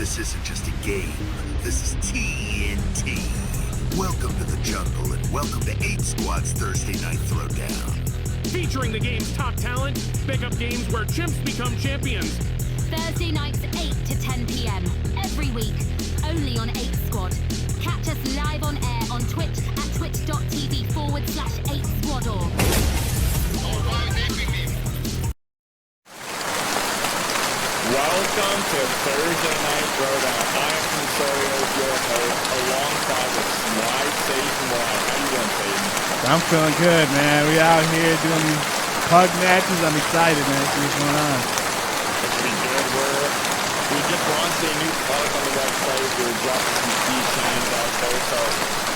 This isn't just a game. This is TNT. Welcome to the jungle and welcome to Ape Squad's Thursday Night Throwdown. Featuring the game's top talent, pick up games where chimps become champions. Thursday nights 8 to 10 p.m. every week, only on Ape Squad. Catch us live on air on Twitch at twitch.tv/8squador. Welcome to Thursday Night Throwdown. I am Sonsoyo, your host, alongside with whysatanwhy. How you doing, Peyton? I'm feeling good, man. We out here doing these pug matches. I'm excited, man. See what's going on. It's been good. We just launched a new product on the website. We're dropping some key chains out there, so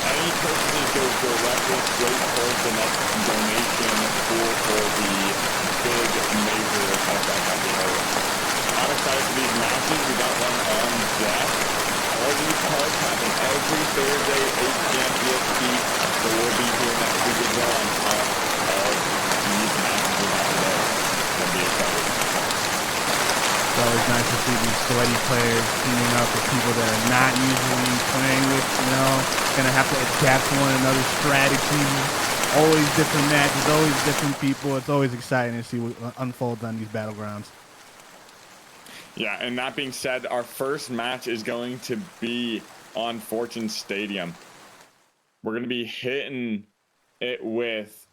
any purchases go directly straight towards the next donation pool for the big major event that we host. I'm excited for these matches. We got one on deck. All these cards happen every Thursday, 8 p.m. EST. So we'll be doing that pretty well on top of these matches we have today. It's going to be exciting. It's always nice to see these sweaty players teaming up with people that are not usually playing with, going to have to adapt to one another's strategies. Always different matches, always different people. It's always exciting to see what unfolds on these battlegrounds. Yeah, and that being said, our first match is going to be on Fortune Stadium. We're going to be hitting it with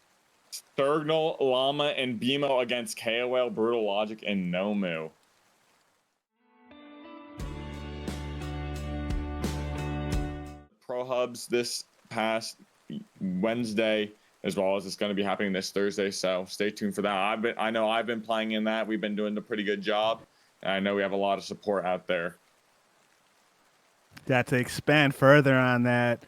Sturgnal, Llama, and BMO against KOL, Brutal Logic, and Nomu. Pro Hubs this past Wednesday, as well as it's going to be happening this Thursday, so stay tuned for that. I know I've been playing in that. We've been doing a pretty good job. I know we have a lot of support out there. Yeah, to expand further on that,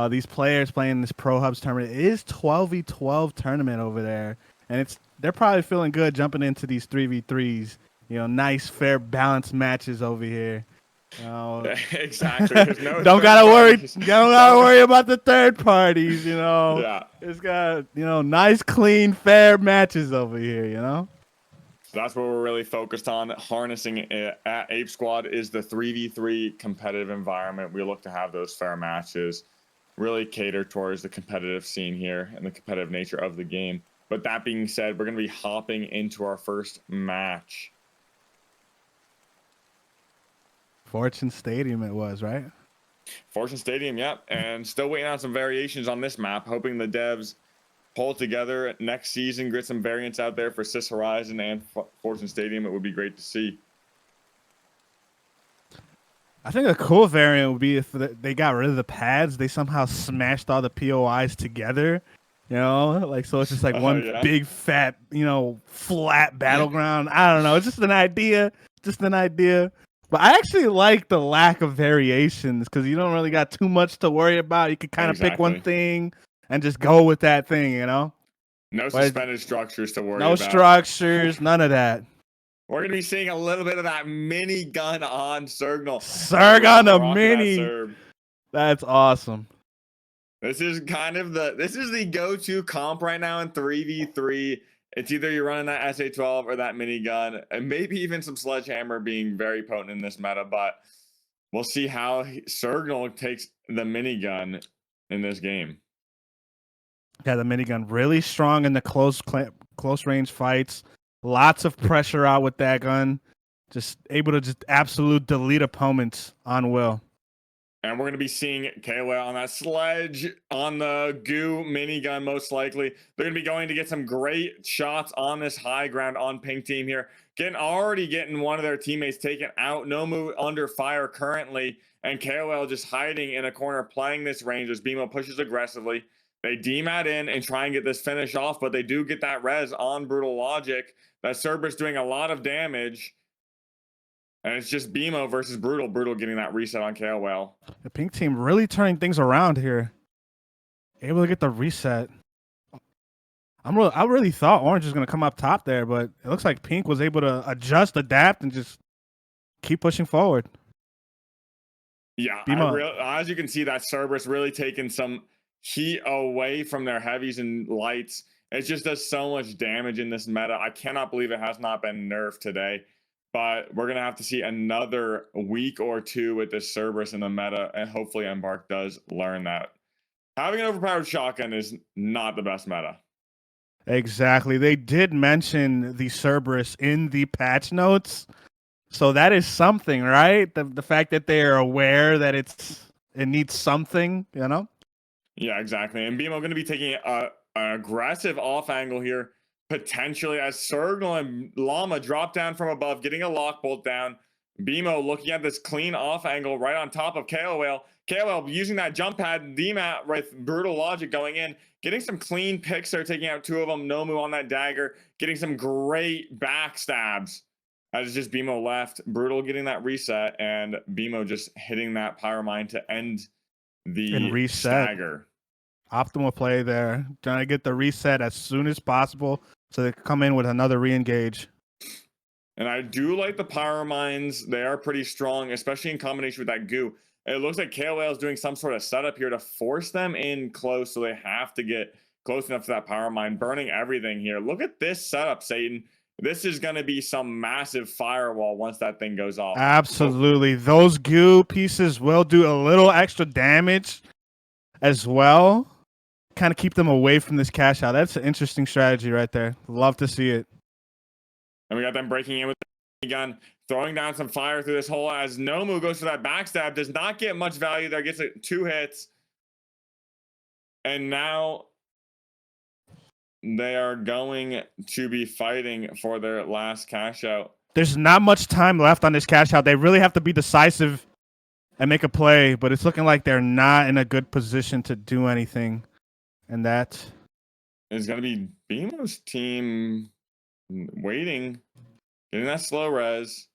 these players playing this Pro Hubs tournament, it is 12v12 tournament over there, and they're probably feeling good jumping into these 3v3s. Nice, fair, balanced matches over here. Exactly. There's no don't gotta worry about the third parties. Yeah. It's got nice, clean, fair matches over here. That's what we're really focused on. Harnessing it at Ape Squad is the 3v3 competitive environment. We look to have those fair matches, really cater towards the competitive scene here and the competitive nature of the game. But that being said, we're going to be hopping into our first match. Fortune Stadium it was, right? Fortune Stadium, yep. And still waiting on some variations on this map, hoping the devs pull it together next season, get some variants out there for Sis Horizon and Fortune Stadium. It would be great to see. I think a cool variant would be if they got rid of the pads. They somehow smashed all the POIs together. So it's just like one big fat, flat battleground. I don't know. It's just an idea. But I actually like the lack of variations because you don't really got too much to worry about. You can kind of pick one thing and just go with that thing, No suspended structures to worry about. No structures, none of that. We're going to be seeing a little bit of that mini gun on Sturgnal. On the mini. That's awesome. This is the go-to comp right now in 3v3. It's either you're running that SA-12 or that minigun, and maybe even some sledgehammer being very potent in this meta, but we'll see how Sturgnal takes the minigun in this game. Yeah, the minigun really strong in the close range fights. Lots of pressure out with that gun. Just able to just absolute delete opponents on will. And we're going to be seeing KOL on that sledge on the goo minigun, most likely. They're going to be going to get some great shots on this high ground on pink team here. Already getting one of their teammates taken out. Nomu under fire currently. And KOL just hiding in a corner playing this range as BMO pushes aggressively. They demat in and try and get this finish off, but they do get that res on Brutal Logic. That Cerberus doing a lot of damage. And it's just BMO versus Brutal. Brutal getting that reset on KOL. The pink team really turning things around here. Able to get the reset. I really thought Orange was going to come up top there, but it looks like Pink was able to adjust, adapt, and just keep pushing forward. Yeah, as you can see, that Cerberus really taking some heat away from their heavies and lights. It just does so much damage in this meta. I cannot believe it has not been nerfed today. but we're gonna have to see another week or two with this Cerberus in the meta, and hopefully Embark does learn that having an overpowered shotgun is not the best meta. Exactly. They did mention the Cerberus in the patch notes, so that is something, right? The fact that they are aware that it needs something, you know. Yeah, exactly. And BMO going to be taking an aggressive off angle here, potentially as Sergnal and Llama drop down from above, getting a lock bolt down. BMO looking at this clean off angle right on top of KOL. KOL using that jump pad, DMAT with brutal logic going in, getting some clean picks there, taking out two of them. Nomu on that dagger, getting some great backstabs. As just BMO left, brutal getting that reset, and BMO just hitting that power mine to end the reset. stagger. Optimal play there, trying to get the reset as soon as possible so they can come in with another re-engage. And I do like the power mines. They are pretty strong, especially in combination with that goo. It looks like KOL is doing some sort of setup here to force them in close, so they have to get close enough to that power mine, burning everything here. Look at this setup, Satan. This is going to be some massive firewall once that thing goes off. Absolutely. Those goo pieces will do a little extra damage as well. Kind of keep them away from this cash out. That's an interesting strategy right there. Love to see it. And we got them breaking in with the gun, throwing down some fire through this hole as Nomu goes for that backstab. Does not get much value there. Gets it 2 hits. And now they are going to be fighting for their last cash out. There's not much time left on this cash out. They really have to be decisive and make a play, but it's looking like they're not in a good position to do anything. And that is going to be BMO's team waiting, getting that slow res.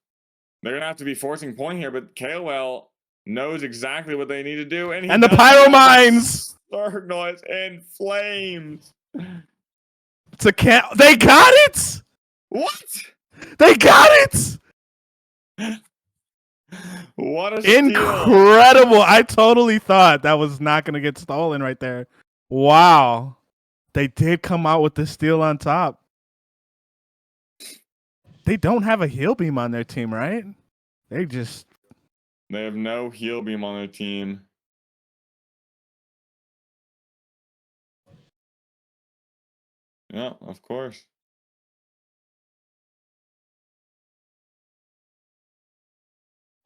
They're going to have to be forcing point here, but KOL knows exactly what they need to do. And the pyro mines! Noise in flames. It's a they got it! What? They got it! What a steal. Incredible. I totally thought that was not going to get stolen right there. Wow. They did come out with the steal on top. They don't have a heal beam on their team, right? They have no heal beam on their team. Yeah, of course.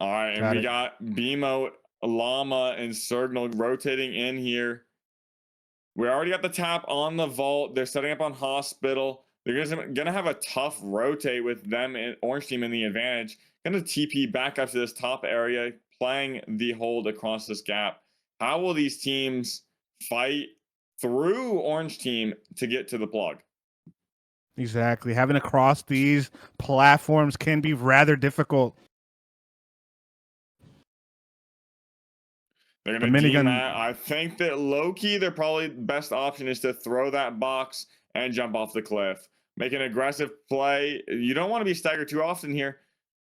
All right, and we got BMO, Llama, and Sergnal rotating in here. We already got the tap on the vault. They're setting up on hospital. They're gonna have a tough rotate with them and Orange Team in the advantage. Gonna TP back up to this top area, playing the hold across this gap. How will these teams fight through Orange Team to get to the plug? Exactly. Having to cross these platforms can be rather difficult. They're going to deem that. I think that low-key, their probably best option is to throw that box and jump off the cliff. Make an aggressive play. You don't want to be staggered too often here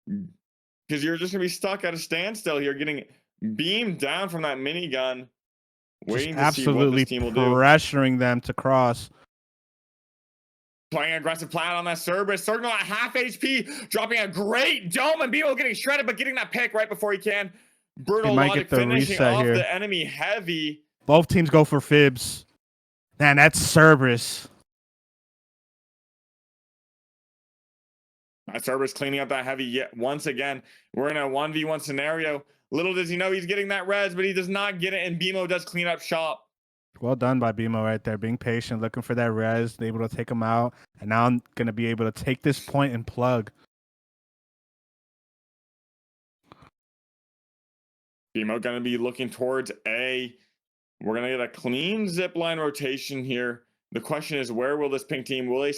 because you're just going to be stuck at a standstill here, getting beamed down from that minigun, waiting to see what this team will do. Pressuring them to cross. Playing aggressive plan on that Cerberus. Sergnal at half HP, dropping a great dome, and BMO getting shredded, but getting that pick right before he can. Brutal logic finishing off here. The enemy heavy. Both teams go for fibs. Man, that's Cerberus. Cerberus cleaning up that heavy yet once again. We're in a 1v1 scenario. Little does he know he's getting that res, but he does not get it, and BMO does clean up shop. Well done by BMO right there, being patient, looking for that res, able to take him out, and now I'm going to be able to take this point and plug. BMO going to be looking towards A. We're going to get a clean zipline rotation here. The question is, where will this pink team, will they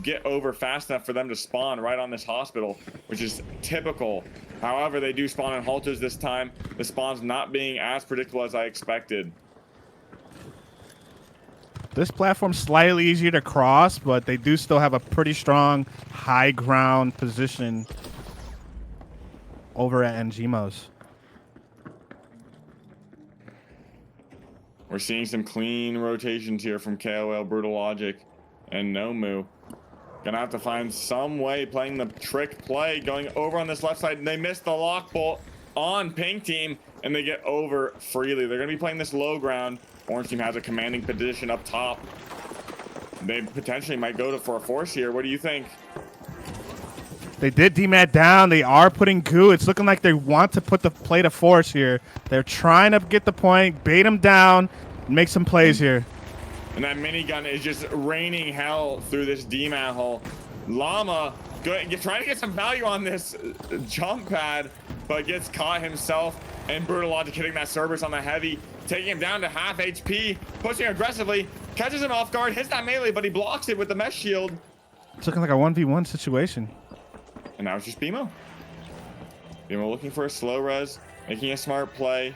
get over fast enough for them to spawn right on this hospital, which is typical. However, they do spawn in halters this time. The spawn's not being as predictable as I expected. This platform's slightly easier to cross, but they do still have a pretty strong high ground position over at Ngimos. We're seeing some clean rotations here from KOL, Brutal Logic, and Nomu. Gonna have to find some way playing the trick play, going over on this left side, and they miss the lock bolt on pink team, and they get over freely. They're gonna be playing this low ground. Orange team has a commanding position up top. They potentially might go for a force here. What do you think? They did demat down. They are putting goo. It's looking like they want to play the force here. They're trying to get the point, bait him down, make some plays here. And that minigun is just raining hell through this demat hole. Llama trying to get some value on this jump pad, but gets caught himself. And Brutal Logic hitting that Cerberus on the heavy, taking him down to half HP, pushing aggressively, catches him off guard, hits that melee, but he blocks it with the mesh shield. It's looking like a 1v1 situation. And now it's just BMO. BMO looking for a slow res, making a smart play.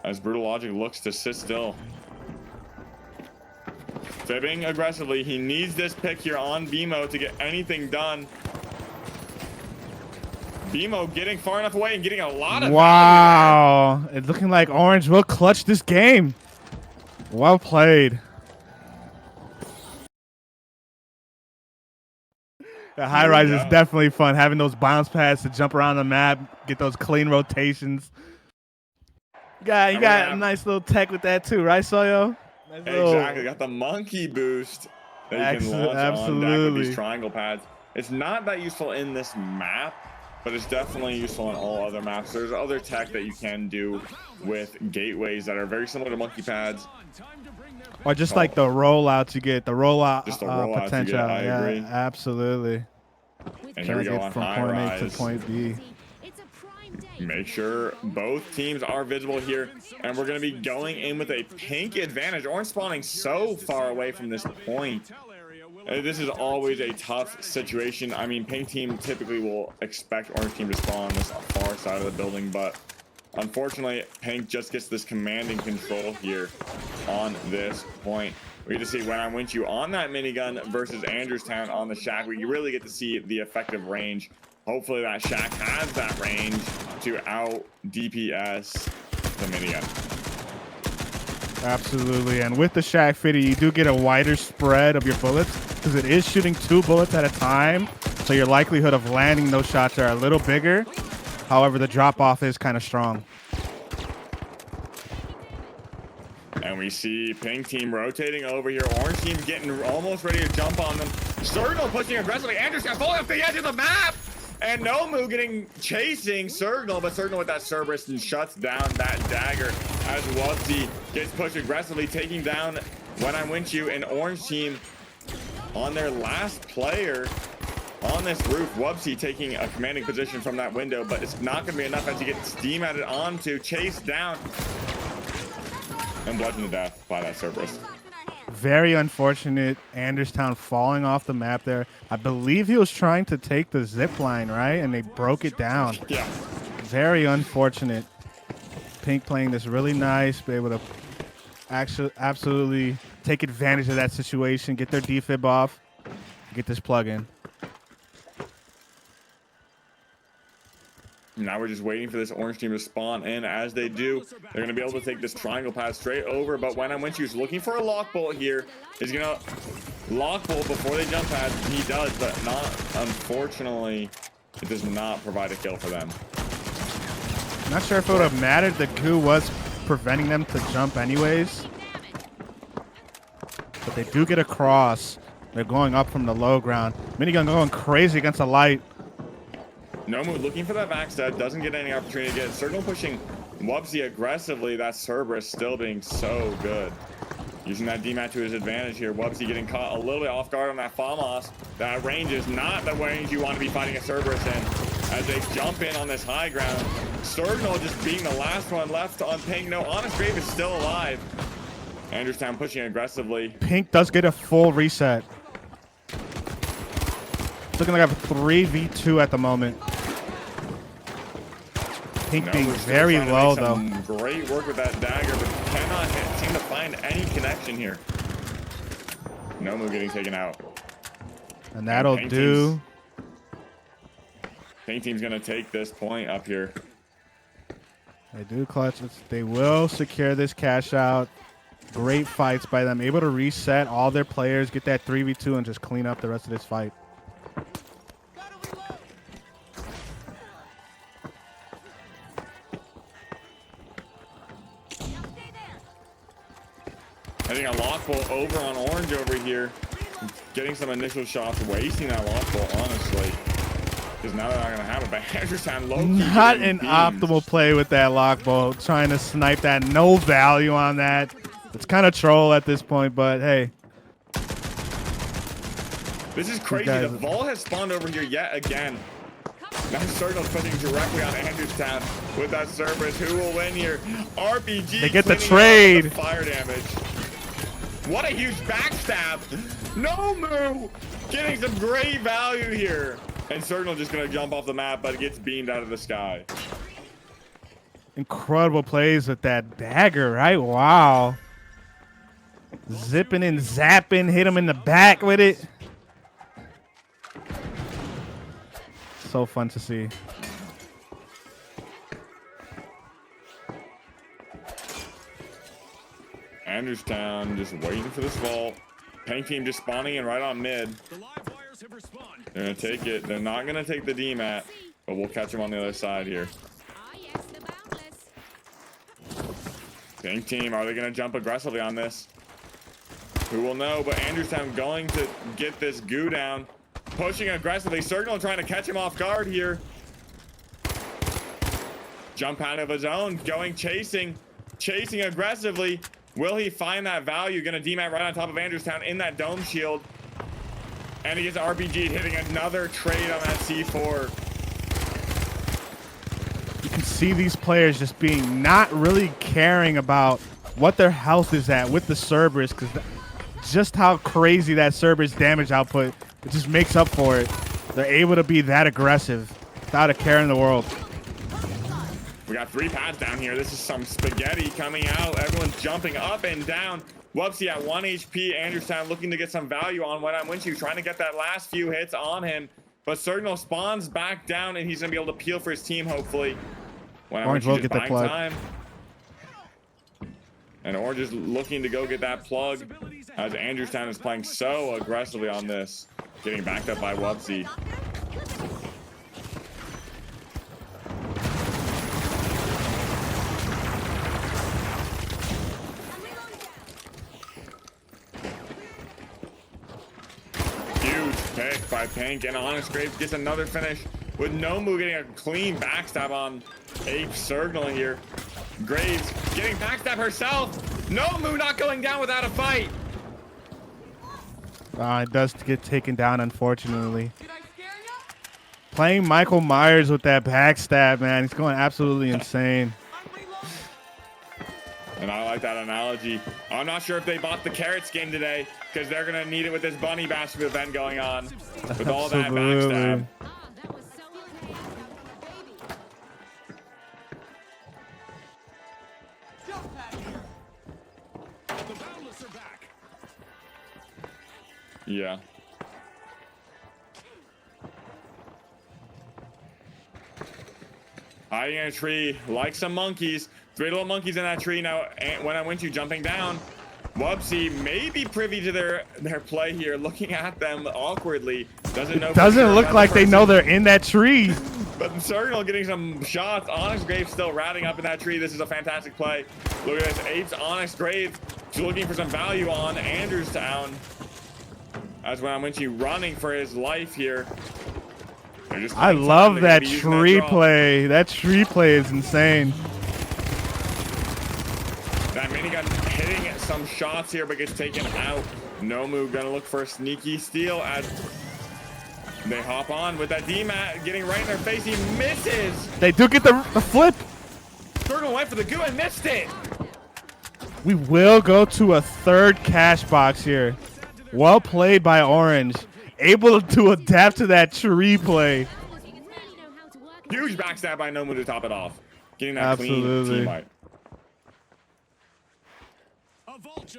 As Brutal Logic looks to sit still. Fibbing aggressively. He needs this pick here on BMO to get anything done. BMO getting far enough away and getting a lot of wow. It's looking like Orange will clutch this game. Well played. The high rise is definitely fun. Having those bounce pads to jump around the map, get those clean rotations. You got a nice little tech with that too, right, Soyo? Exactly. Got the monkey boost that you can launch on deck with these triangle pads. It's not that useful in this map, but it's definitely useful in all other maps. There's other tech that you can do with gateways that are very similar to monkey pads. Or just like the rollouts you get, the rollout potential. I agree. Absolutely. And here we go on from high point rise. A to point B. Make sure both teams are visible here, and we're going to be going in with a pink advantage. Orange spawning so far away from this point. This is always a tough situation. I mean, pink team typically will expect orange team to spawn on this far side of the building, but unfortunately, pink just gets this commanding control here on this point. We get to see When I Win You on that minigun versus Andrewstown on the shack. We really get to see the effective range. Hopefully that shack has that range to out DPS the minigun. Absolutely, and with the shack fitty, you do get a wider spread of your bullets because it is shooting 2 bullets at a time, so your likelihood of landing those shots are a little bigger. However, the drop-off is kind of strong. And we see pink team rotating over here. Orange team getting almost ready to jump on them. Signal pushing aggressively. Andrewstown falling off the edge of the map. And Nomu chasing Signal, but Signal with that Cerberus and shuts down that dagger as Wubsy gets pushed aggressively, taking down When I Win You. And Orange team on their last player on this roof. Wubsy taking a commanding position from that window, but it's not going to be enough as he gets steam added onto, chased down, and bludgeoned to death by that Cerberus. Very unfortunate. Andrewstown falling off the map there. I believe he was trying to take the zip line, right? And they broke it down. Yeah. Very unfortunate. Pink playing this really nice, be able to actually absolutely take advantage of that situation, get their defib off, get this plug in. Now we're just waiting for this orange team to spawn in. As they do, they're going to be able to take this triangle path straight over. But When I Win You is looking for a lock bolt here. He's going to lock bolt before they jump pad. He does, but not, unfortunately, it does not provide a kill for them. Not sure if it would have mattered. The goo was preventing them to jump anyways. But they do get across. They're going up from the low ground. Minigun going crazy against the light. Nomu looking for that backstab, doesn't get any opportunity to get it. Signal pushing Wubsy aggressively. That Cerberus still being so good. Using that DMAT to his advantage here. Wubsy getting caught a little bit off guard on that FAMAS. That range is not the range you want to be fighting a Cerberus in. As they jump in on this high ground. Signal just being the last one left on pink. No, Honest Grave is still alive. Andrewstown pushing aggressively. Pink does get a full reset. It's looking like a 3v2 at the moment. Pink being very low, though. Great work with that dagger, but cannot seem to find any connection here. Nomu getting taken out. And that'll do. Pink team's going to take this point up here. They do clutch it. They will secure this cash out. Great fights by them. Able to reset all their players, get that 3v2, and just clean up the rest of this fight. I think a lock ball over on Orange over here. Getting some initial shots, wasting that lock ball, honestly. Because now they're not going to have it. But Hagerstown low-key Not an beams. optimal play with that lock ball. Trying to snipe that. No value on that. It's kind of troll at this point, but hey. This is crazy. The vault has spawned over here yet again. Now Circle's pushing directly on Andrewstown with that Cerberus. Who will win here? RPG. They get the trade. The fire damage. What a huge backstab. No move. Getting some great value here. And Circle just going to jump off the map, but it gets beamed out of the sky. Incredible plays with that dagger, right? Wow. Zipping and zapping. Hit him in the back with it. So fun to see. Andrewstown just waiting for this vault. Pink team just spawning in right on mid. They're going to take it. They're not going to take the DMAT, but we'll catch them on the other side here. Pink team, are they going to jump aggressively on this? Who will know? But Andrewstown going to get this goo down. Pushing aggressively. Circle trying to catch him off guard here. Jump out of his own. Going chasing. Chasing aggressively. Will he find that value? Gonna DMAT right on top of Andrewstown in that dome shield. And he gets RPG'd, hitting another trade on that C4. You can see these players just being not really caring about what their health is at with the Cerberus, because just how crazy that Cerberus damage output, it just makes up for it. They're able to be that aggressive without a care in the world. We got 3 pads down here. This is some spaghetti coming out. Everyone's jumping up and down. Whoopsie at 1 HP. Andrewstown looking to get some value on When I'm Winchu, trying to get that last few hits on him. But Signal spawns back down, and he's going to be able to peel for his team, hopefully. Orange will get the plug. Time. And Orange is looking to go get that plug, as Andrewstown is playing so aggressively on this. Getting backed up by Whoopsie. Pick by Pink, and Honest Graves gets another finish with Nomu getting a clean backstab on Ape Signal here. Graves getting backstab herself. Nomu not going down without a fight. It does get taken down, unfortunately. Playing Michael Myers with that backstab, man. He's going absolutely insane. And I like that analogy. I'm not sure if they bought the Carrots game today, because they're going to need it with this Bunny Bash event going on. With all that backstab. Yeah. Hiding in a tree like some monkeys. 3 little monkeys in that tree now. And When I Winchu jumping down. Whoopsie may be privy to their play here, looking at them awkwardly. Doesn't look like they know they're in that tree. But Signal getting some shots. Onyx Graves still ratting up in that tree. This is a fantastic play. Look at this. Apes Onyx Graves looking for some value on Andrewstown. As When I'm Winchu running for his life here. I love that tree play. That tree play is insane. That minigun hitting some shots here, but gets taken out. Nomu gonna look for a sneaky steal as they hop on with that DMAT getting right in their face. He misses. They do get the flip. Turtle went for the goo and missed it. We will go to a 3rd cash box here. Well played by Orange. Able to adapt to that tree play. Huge backstab by Nomu to top it off. Getting that clean team wipe.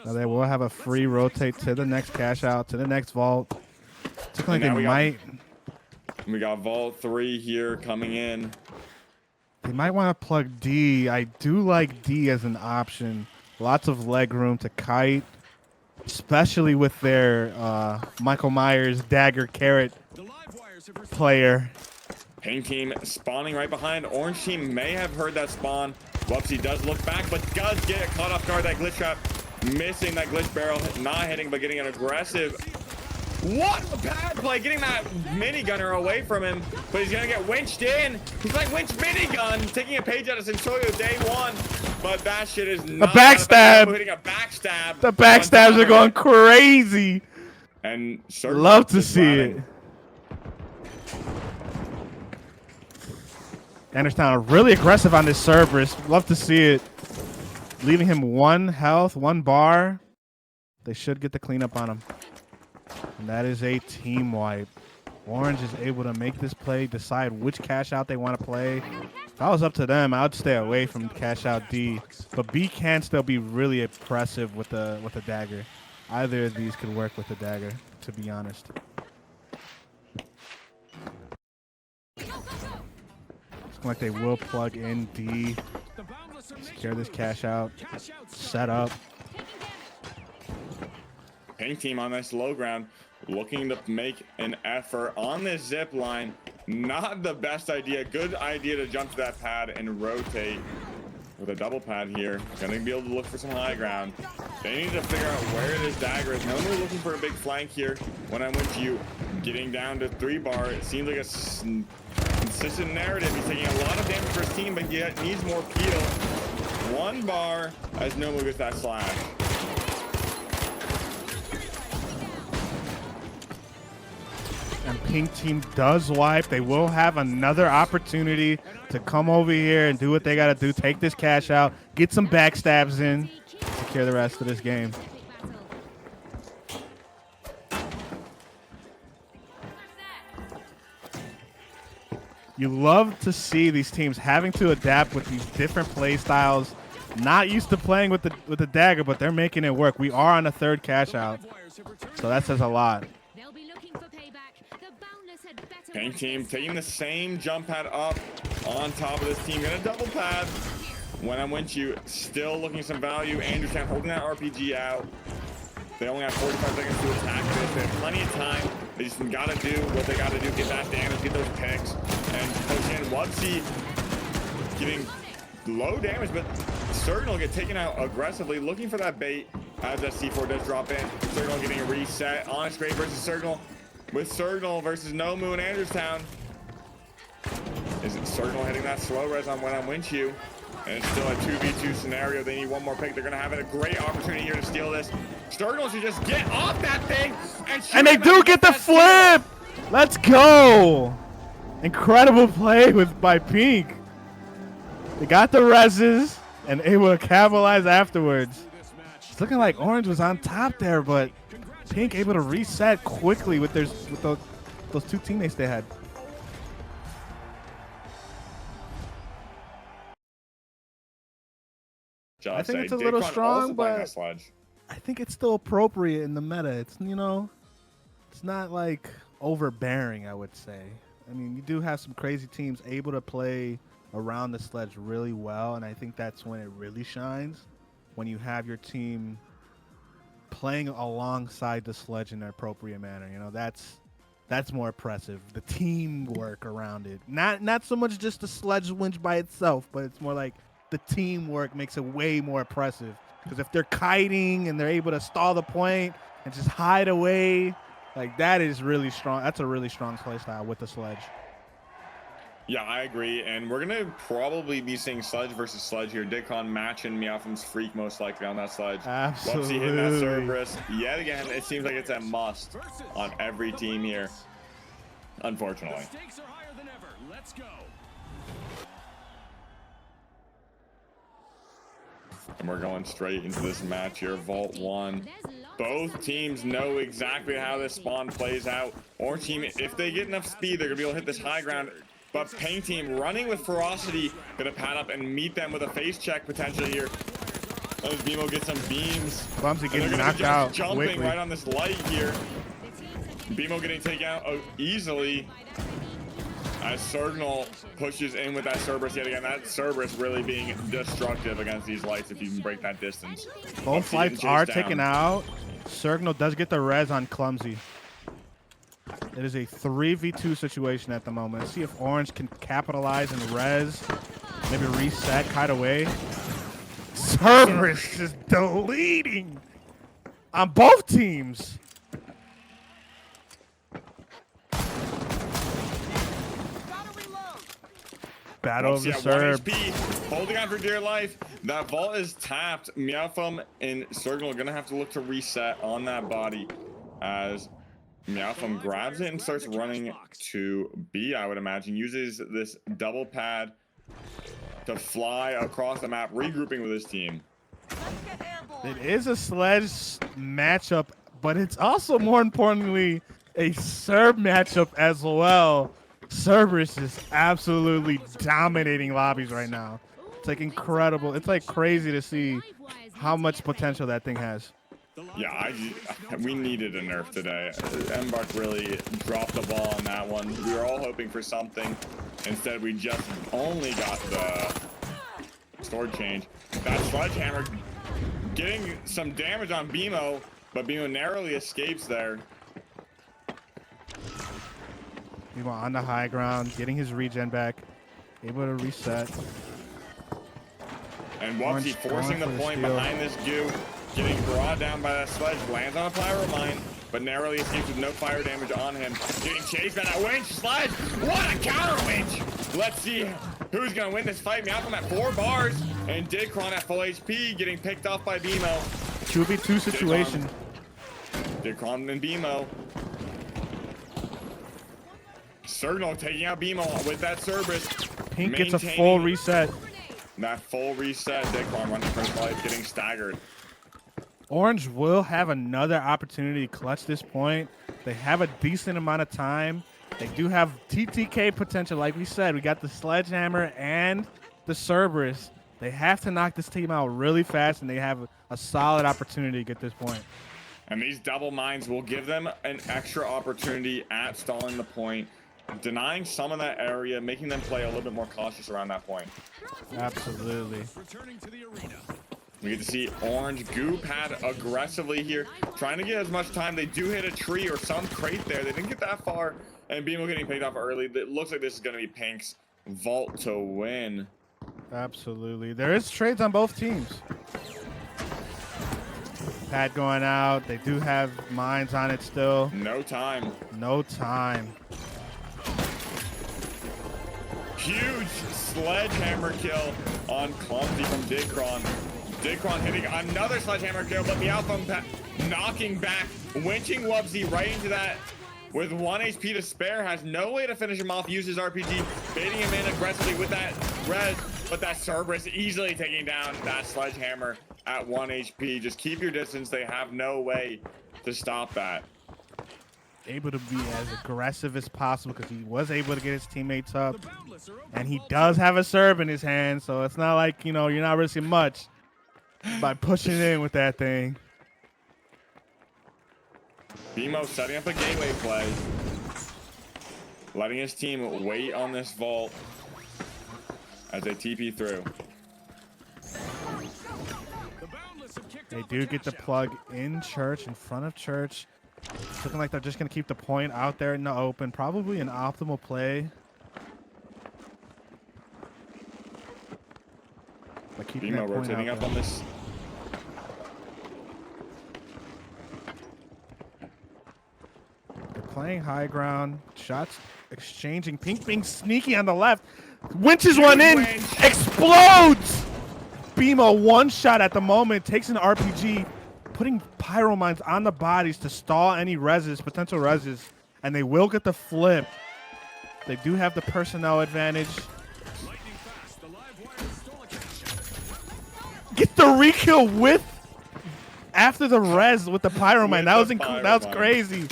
Now they will have a free rotate to the next cash out, to the next vault. Looks like they might. We got vault 3 here coming in. They might want to plug D. I do like D as an option. Lots of leg room to kite, especially with their Michael Myers dagger carrot player. Pink team spawning right behind. Orange team may have heard that spawn. Whoopsie does look back, but does get caught off guard. That glitch trap, missing that glitch barrel, not hitting, but getting an aggressive. What a pad play, getting that minigunner away from him, but he's gonna get winched in. He's like winch minigun, taking a page out of Sonsoyo day one, but that shit is not a backstab. Hitting a backstab. The backstabs are going crazy. And love to see it. Anderstown really aggressive on this Cerberus. Love to see it. Leaving him 1 health, 1 bar. They should get the cleanup on him. And that is a team wipe. Orange is able to make this play, decide which cash out they want to play. If I was up to them, I would stay away from cash out D. But B can still be really impressive with the dagger. Either of these could work with the dagger, to be honest. Like they will plug in D, secure this cash out, set up. Pink team on this low ground, looking to make an effort on this zip line. Not the best idea. Good idea to jump to that pad and rotate with a double pad here. Gonna be able to look for some high ground. They need to figure out where this dagger is. Normally looking for a big flank here. When I went to you, getting down to 3 bar, it seems like a consistent narrative. He's taking a lot of damage for his team, but yet needs more peel. 1 bar as Nomu gets that slash. And Pink team does wipe. They will have another opportunity to come over here and do what they got to do. Take this cash out, get some backstabs in, secure the rest of this game. You love to see these teams having to adapt with these different play styles. Not used to playing with the dagger, but they're making it work. We are on a 3rd cash out, so that says a lot. Pink team taking the same jump pad up on top of this team. Gonna double pad. When I went you, still looking at some value. Anderstown holding that RPG out. They only have 45 seconds to attack this. They have plenty of time. They just gotta do what they gotta do. Get that damage, get those picks, and push in. Whoopsie getting low damage, but S0E2 will get taken out aggressively, looking for that bait as that C4 does drop in. S0E2 getting a reset. Honest Grade versus S0E2. With S0E2 versus Nomu and Anderstown. Is it S0E2 hitting that slow res on when I win you? And it's still a 2v2 scenario. They need 1 more pick. They're going to have a great opportunity here to steal this. S0E2 should just get off that thing and they do get the flip. Let's go. Incredible play by Pink. They got the reses and able to capitalize afterwards. It's looking like Orange was on top there, but Pink able to reset quickly with those 2 teammates they had. I think it's a little strong, but I think it's still appropriate in the meta. It's, you know, it's not like overbearing, I would say. I mean, you do have some crazy teams able to play around the sledge really well, and I think that's when it really shines, when you have your team playing alongside the sledge in an appropriate manner. You know, that's more impressive. The teamwork around it. Not so much just the sledge winch by itself, but it's more like the teamwork makes it way more impressive. Because if they're kiting and they're able to stall the point and just hide away, like that is really strong. That's a really strong play style with the sledge. Yeah, I agree. And we're going to probably be seeing sledge versus sledge here. Dickon matching Meowthum's Freak most likely on that sledge. Absolutely. Whoopsie hitting that Cerberus. Yet again, it seems like it's a must on every team here, unfortunately. The stakes are higher than ever. Let's go. And we're going straight into this match here. Vault 1. Both teams know exactly how this spawn plays out. Orange team, if they get enough speed, they're going to be able to hit this high ground. But Pink team running with ferocity, going to pad up and meet them with a face check potentially here. As BMO gets some beams. Clumsy getting knocked out jumping quickly. right on this light here. BMO getting taken out easily as Signal pushes in with that Cerberus yet again. That Cerberus really being destructive against these lights if you can break that distance. Both lights are taken out. Signal does get the res on Clumsy. It is a 3v2 situation at the moment. Let's see if Orange can capitalize and res. Maybe reset, kite away. Cerberus is deleting on both teams. Battle of the Serb. Holding on for dear life. That vault is tapped. Meowfum and Signal are going to have to look to reset on that body as Meowfum grabs it and starts running to B, I would imagine. Uses this double pad to fly across the map, regrouping with his team. It is a sledge matchup, but it's also, more importantly, a Serb matchup as well. Cerberus is absolutely dominating lobbies right now. It's like incredible. It's like crazy to see how much potential that thing has. Yeah, we needed a nerf today. Embark really dropped the ball on that one. We were all hoping for something. Instead, we just only got the sword change. That sledgehammer getting some damage on BMO, but BMO narrowly escapes there. BMO on the high ground, getting his regen back, able to reset. And Wubsy forcing the point behind this goo, getting brought down by that sledge, lands on a pyro mine, but narrowly escapes with no fire damage on him. Getting chased by that winch sledge. What a counter winch! Let's see who's gonna win this fight. Meowfum at 4 bars, and Didcron at full HP, getting picked off by BMO. 2v2 situation. Didcron and BMO. Signal taking out BMO with that Cerberus. Pink gets a full reset. That full reset. Didcron running first life, getting staggered. Orange will have another opportunity to clutch this point. They have a decent amount of time. They do have TTK potential. Like we said, we got the sledgehammer and the Cerberus. They have to knock this team out really fast, and they have a solid opportunity to get this point. And these double mines will give them an extra opportunity at stalling the point, denying some of that area, making them play a little bit more cautious around that point. Absolutely. We get to see Orange goo pad aggressively here, trying to get as much time. They do hit a tree or some crate there. They didn't get that far, and BMO getting picked off early. It looks like this is going to be Pink's vault to win. Absolutely. There is trades on both teams. Pad going out. They do have mines on it still. No time. No time. Huge sledgehammer kill on Clumsy from Didcron. Didcron hitting another sledgehammer kill, but Meowfum knocking back, winching Wubsy right into that with 1 HP to spare, has no way to finish him off, uses RPG, baiting him in aggressively with that res, but that Cerberus easily taking down that sledgehammer at 1 HP. Just keep your distance. They have no way to stop that. Able to be as aggressive as possible because he was able to get his teammates up, and he does have a serve in his hand, so it's not like, you know, you're not risking much by pushing in with that thing. BMO setting up a gateway play, letting his team wait on this vault as they TP through. They do get the plug in church, in front of church. It's looking like they're just going to keep the point out there in the open. Probably an optimal play. BMO rotating up on this. They're playing high ground. Shots exchanging. Pink being sneaky on the left. Winches one in. Explodes. BMO one shot at the moment. Takes an RPG. Putting pyro mines on the bodies to stall any reses, potential reses, and they will get the flip. They do have the personnel advantage. Get the re-kill with after the res with the pyro mine. That was crazy.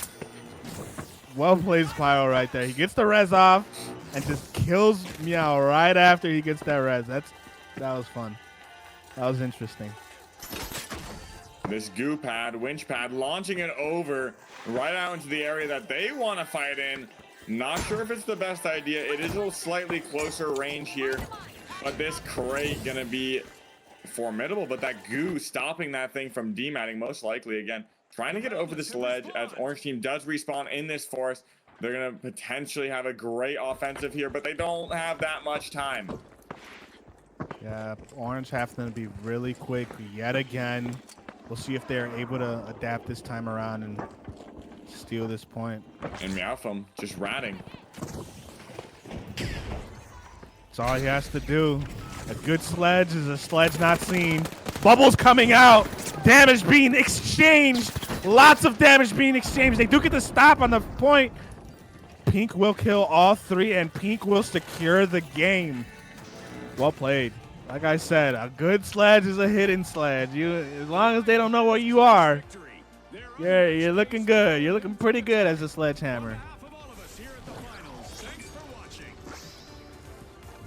Well played pyro right there. He gets the res off and just kills Meow right after he gets that res. That was fun. That was interesting. This goo pad, winch pad, launching it over right out into the area that they want to fight in. Not sure if it's the best idea. It is a slightly closer range here, but this crate gonna be formidable. But that goo stopping that thing from dematting, most likely. Again, trying to get over this ledge as Orange Team does respawn in this forest. They're gonna potentially have a great offensive here, but they don't have that much time. Yeah, Orange have to be really quick yet again. We'll see if they're able to adapt this time around and steal this point. And Meowfum just ratting. That's all he has to do. A good sledge is a sledge not seen. Bubbles coming out. Damage being exchanged. Lots of damage being exchanged. They do get the stop on the point. Pink will kill all three, and Pink will secure the game. Well played. Like I said, a good sledge is a hidden sledge. As long as they don't know where you are, you're looking good. You're looking pretty good as a sledgehammer.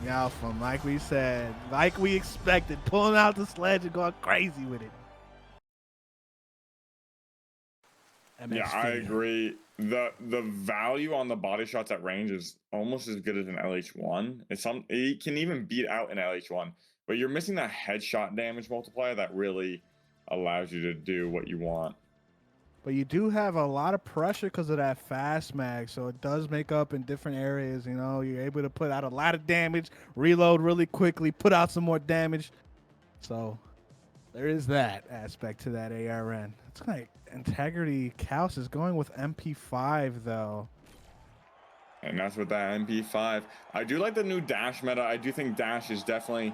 Meowfum, like we said, like we expected, pulling out the sledge and going crazy with it. Yeah, I agree. The value on the body shots at range is almost as good as an LH1. It can even beat out an LH1, but you're missing that headshot damage multiplier that really allows you to do what you want. But you do have a lot of pressure because of that fast mag, so it does make up in different areas. You know, you're able to put out a lot of damage, reload really quickly, put out some more damage. So there is that aspect to that ARN. It's like Integrity Kaos is going with MP5 though. And that's with that MP5. I do like the new Dash meta. I do think Dash is definitely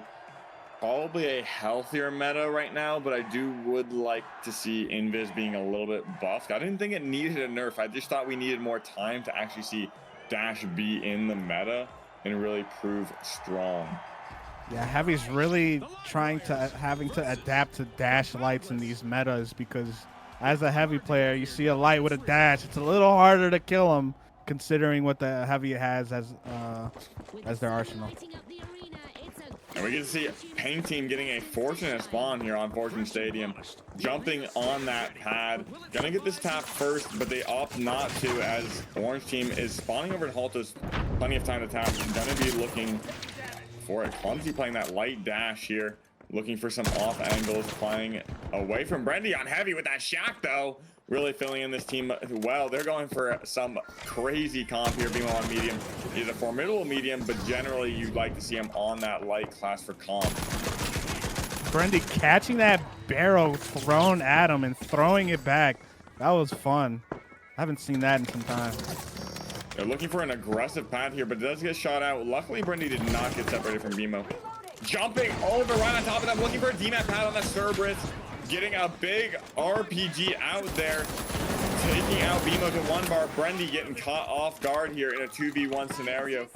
probably a healthier meta right now, but I would like to see Invis being a little bit buffed. I didn't think it needed a nerf. I just thought we needed more time to actually see Dash be in the meta and really prove strong. Yeah, Heavy's really having to adapt to dash lights in these metas because as a Heavy player, you see a light with a dash, it's a little harder to kill him considering what the Heavy has as their arsenal. And we get to see Pain Team getting a fortunate spawn here on Fortune Stadium, jumping on that pad. Gonna get this tap first, but they opt not to as Orange Team is spawning over at Halta's. Plenty of time to tap. Gonna be looking for it. Clumsy playing that light dash here, looking for some off angles, playing away from Brendy on Heavy with that shock though. Really filling in this team well. They're going for some crazy comp here. Being on medium, he's a formidable medium, but generally you'd like to see him on that light class for comp. Brendy catching that barrel thrown at him and throwing it back. That was fun. I haven't seen that in some time. They're looking for an aggressive pad here, but it does get shot out. Luckily, Brendy did not get separated from BMO. Jumping over right on top of them, looking for a DMAT pad on the Cerberus. Getting a big RPG out there, taking out BMO to one bar. Brendy getting caught off guard here in a 2v1 scenario.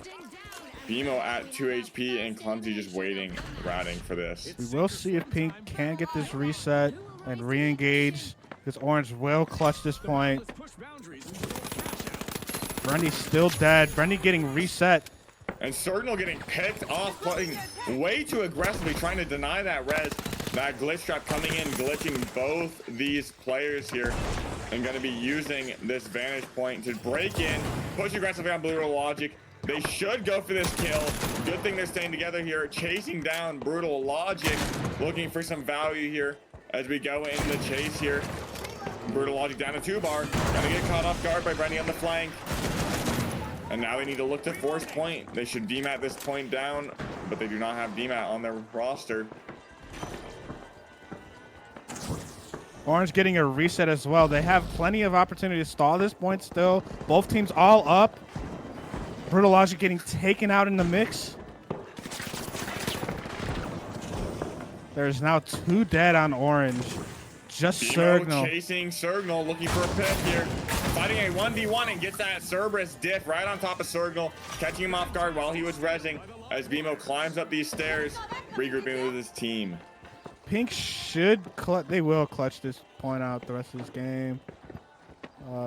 BMO at 2 HP and Clumsy just waiting, ratting for this. We will see if Pink can get this reset and re-engage, because Orange will clutch this point. Brendy's still dead. Brendy getting reset. And Signal getting picked off, playing way too aggressively, trying to deny that res. That glitch trap coming in, glitching both these players here, and going to be using this vantage point to break in, push aggressively on Brutal Logic. They should go for this kill. Good thing they're staying together here, chasing down Brutal Logic, looking for some value here as we go in the chase here. Brutal Logic down to 2 bar, gonna get caught off guard by Brendy on the flank. And now they need to look to force point. They should demat this point down, but they do not have demat on their roster. Orange getting a reset as well. They have plenty of opportunity to stall this point still. Both teams all up. Brutal Logic getting taken out in the mix. There's now 2 dead on Orange. Just Signal. Chasing Signal, looking for a pick here. Fighting a 1v1 and gets that Cerberus diff right on top of Signal, catching him off guard while he was rezzing as BMO climbs up these stairs, regrouping with his team. Pink should they will clutch this point out the rest of this game.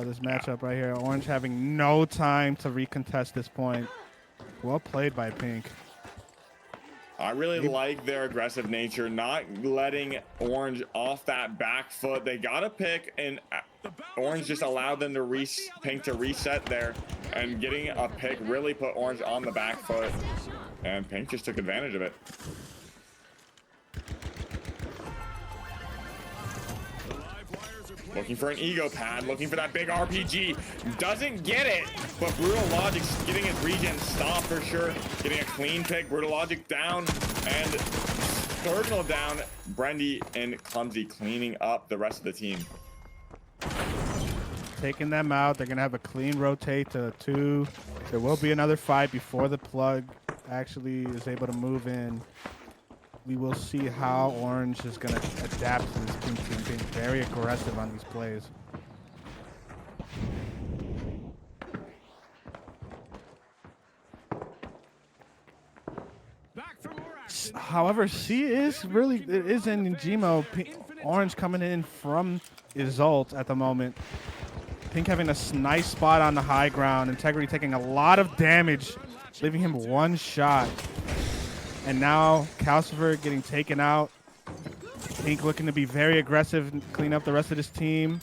This matchup right here. Orange having no time to recontest this point. Well played by Pink. I really like their aggressive nature, not letting Orange off that back foot. They got a pick, and Orange just allowed them to Pink to reset there. and getting a pick really put Orange on the back foot. And Pink just took advantage of it. Looking for an ego pad, looking for that big RPG. Doesn't get it, but Brutal Logic's getting his regen stop for sure. Getting a clean pick, Brutal Logic down, and Cardinal down. Brendy and Clumsy cleaning up the rest of the team. Taking them out. They're going to have a clean rotate to 2. There will be another fight before the plug actually is able to move in. We will see how Orange is going to adapt to this Pink team being very aggressive on these plays. However, C is really, it is in Gmo. Orange coming in from Isolt at the moment. Pink having a nice spot on the high ground. Integrity taking a lot of damage, leaving him 1 shot. And now Calcifer getting taken out. Pink looking to be very aggressive and clean up the rest of this team.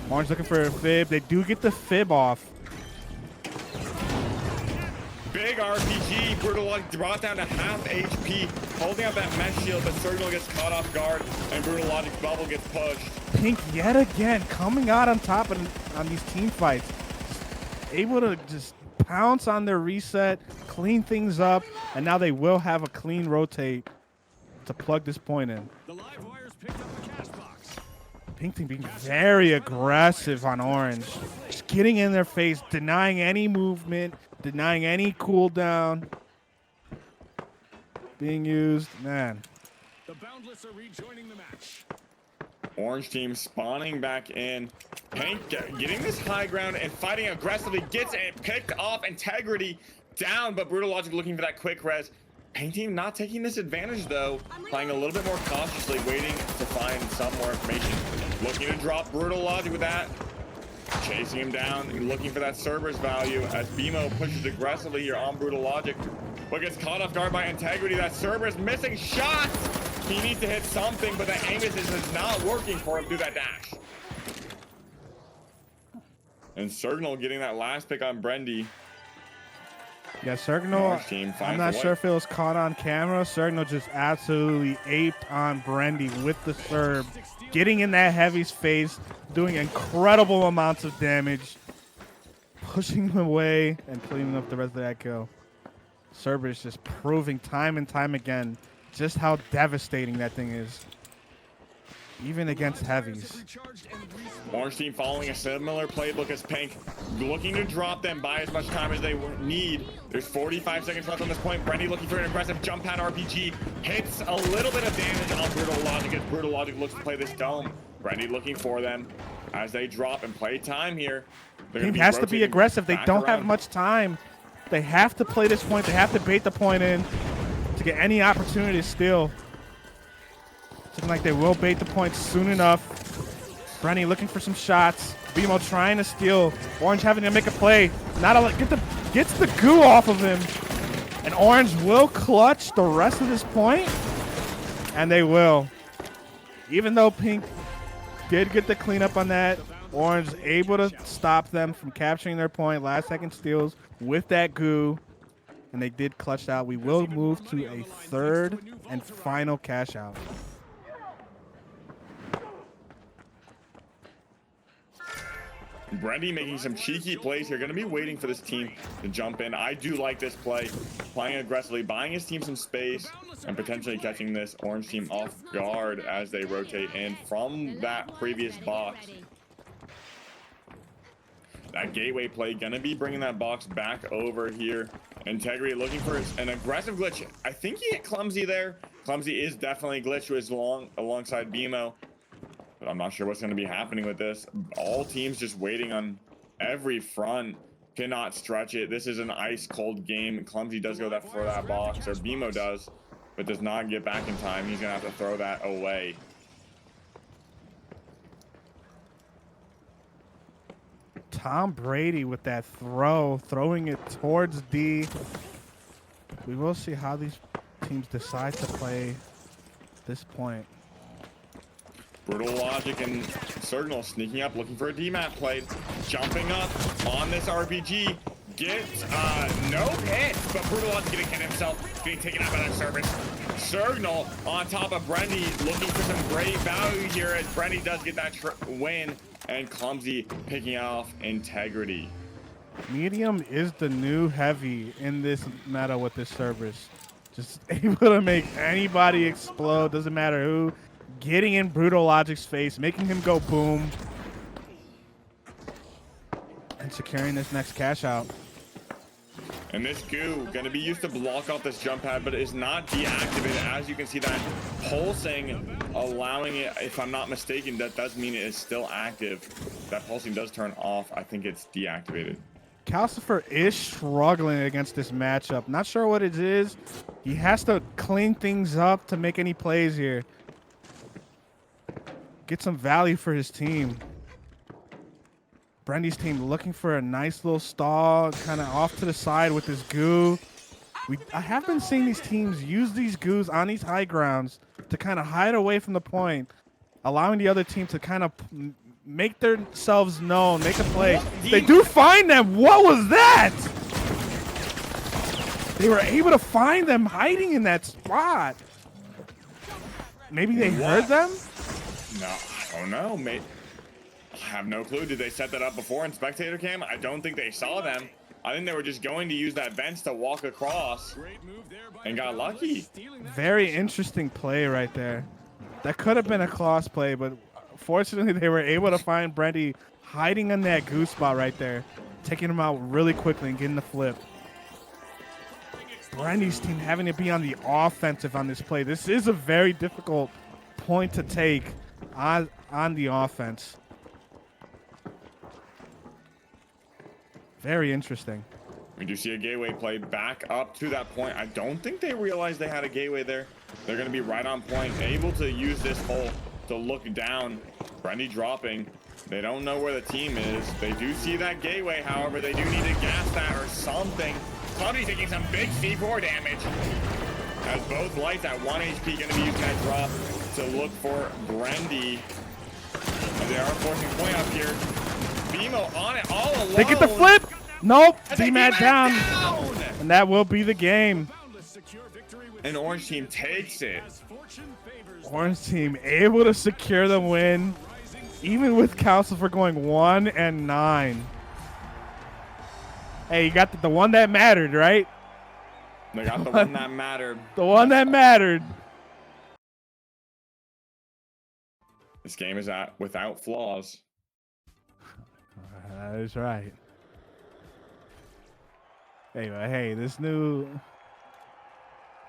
Orange looking for a fib. They do get the fib off. Big RPG. Brutal Logic brought down to half HP, holding up that mesh shield, but Signal gets caught off guard, and Brutal Logic's bubble gets pushed. Pink yet again coming out on top on these team fights. Able to just pounce on their reset, clean things up, and now they will have a clean rotate to plug this point in. Pink team being very aggressive on Orange. Just getting in their face, denying any movement, denying any cooldown being used. Man. The Boundless are rejoining the match. Orange team spawning back in. Pink getting this high ground and fighting aggressively. Gets it picked off. Integrity down, but Brutal Logic looking for that quick res. Pink team not taking this advantage though. Playing a little bit more cautiously, waiting to find some more information. Looking to drop Brutal Logic with that. Chasing him down, looking for that Cerberus value as BMO pushes aggressively here on Brutal Logic. But gets caught off guard by Integrity. That Cerberus missing shots. He needs to hit something, but that Amos is not working for him through that dash. And Signal getting that last pick on Brendy. Yeah, Signal, I'm not sure if it was caught on camera. Signal just absolutely aped on Brendy with the Cerb. Getting in that heavy's face, doing incredible amounts of damage. Pushing him away and cleaning up the rest of that kill. Cerberus just proving time and time again just how devastating that thing is. Even against heavies. Orange team following a similar playbook as Pink, looking to drop them, buy as much time as they need. There's 45 seconds left on this point. Brendy looking for an aggressive jump pad RPG. Hits a little bit of damage on Brutal Logic as Brutal Logic looks to play this dome. Brendy looking for them as they drop and play time here. Team has to be aggressive. They don't have much time. They have to play this point. They have to bait the point in to get any opportunity to steal. Looking like they will bait the point soon enough. Brenny looking for some shots. BMO trying to steal. Orange having to make a play. Gets the goo off of him. And Orange will clutch the rest of this point. And they will. Even though Pink did get the cleanup on that, Orange able to stop them from capturing their point. Last second steals with that goo. And they did clutch out. We will move to a third and final cash out. Brendy making some cheeky plays here. Going to be waiting for this team to jump in. I do like this play. Playing aggressively, buying his team some space, and potentially catching this Orange team off guard as they rotate in from that previous box. That gateway play going to be bringing that box back over here. Integrity looking for an aggressive glitch. I think he hit Clumsy there. Clumsy is definitely glitch was alongside BMO. But I'm not sure what's going to be happening with this. All teams just waiting on every front. Cannot stretch it. This is an ice cold game. Clumsy does go for that box, or BMO does, but does not get back in time. He's going to have to throw that away. Tom Brady with that throwing it towards D. We will see how these teams decide to play this point. Brutal Logic and Signal sneaking up, looking for a DMAT play. Jumping up on this RPG. get no hits, but Brutal Logic getting hit himself, getting taken out by that service. Signal on top of Brendy, looking for some great value here as Brendy does get that win, and Clumsy picking off Integrity. Medium is the new heavy in this meta with this service. Just able to make anybody explode, doesn't matter who. Getting in Brutal Logic's face, making him go boom. And securing this next cash out. And this goo going to be used to block off this jump pad, but is not deactivated. As you can see, that pulsing, allowing it, if I'm not mistaken, that does mean it is still active. That pulsing does turn off. I think it's deactivated. Calcifer is struggling against this matchup. Not sure what it is. He has to clean things up to make any plays here. Get some value for his team. Brendy's team looking for a nice little stall, kind of off to the side with this goo. I have been seeing these teams use these goos on these high grounds to kind of hide away from the point, allowing the other team to kind of make themselves known, make a play. They do find them. What was that? They were able to find them hiding in that spot. Maybe they heard them? No, I don't know, mate. I have no clue. Did they set that up before in spectator cam? I don't think they saw them. I think they were just going to use that bench to walk across and got lucky. Very interesting play right there. That could have been a cross play, but fortunately they were able to find Brendy hiding in that goose spot right there, taking him out really quickly and getting the flip. Brendy's team having to be on the offensive on this play. This is a very difficult point to take on the offense. Very interesting. We do see a gateway play back up to that point. I don't think they realized they had a gateway there. They're going to be right on point, able to use this hole to look down. Brendy dropping. They don't know where the team is. They do see that gateway, however. They do need to gas that or something. Clumsy taking some big C4 damage. As both lights at 1 HP going to be using that drop to look for Brendy. And they are forcing point up here. BMO on it all alone. They get the flip. Nope. DMAT down. And that will be the game. And Orange team takes it. Orange team able to secure the win, even with Calcifer going 1-9. Hey, you got the one that mattered, right? They got the one that mattered. The one that mattered. This game is without flaws. That is right. Hey, this new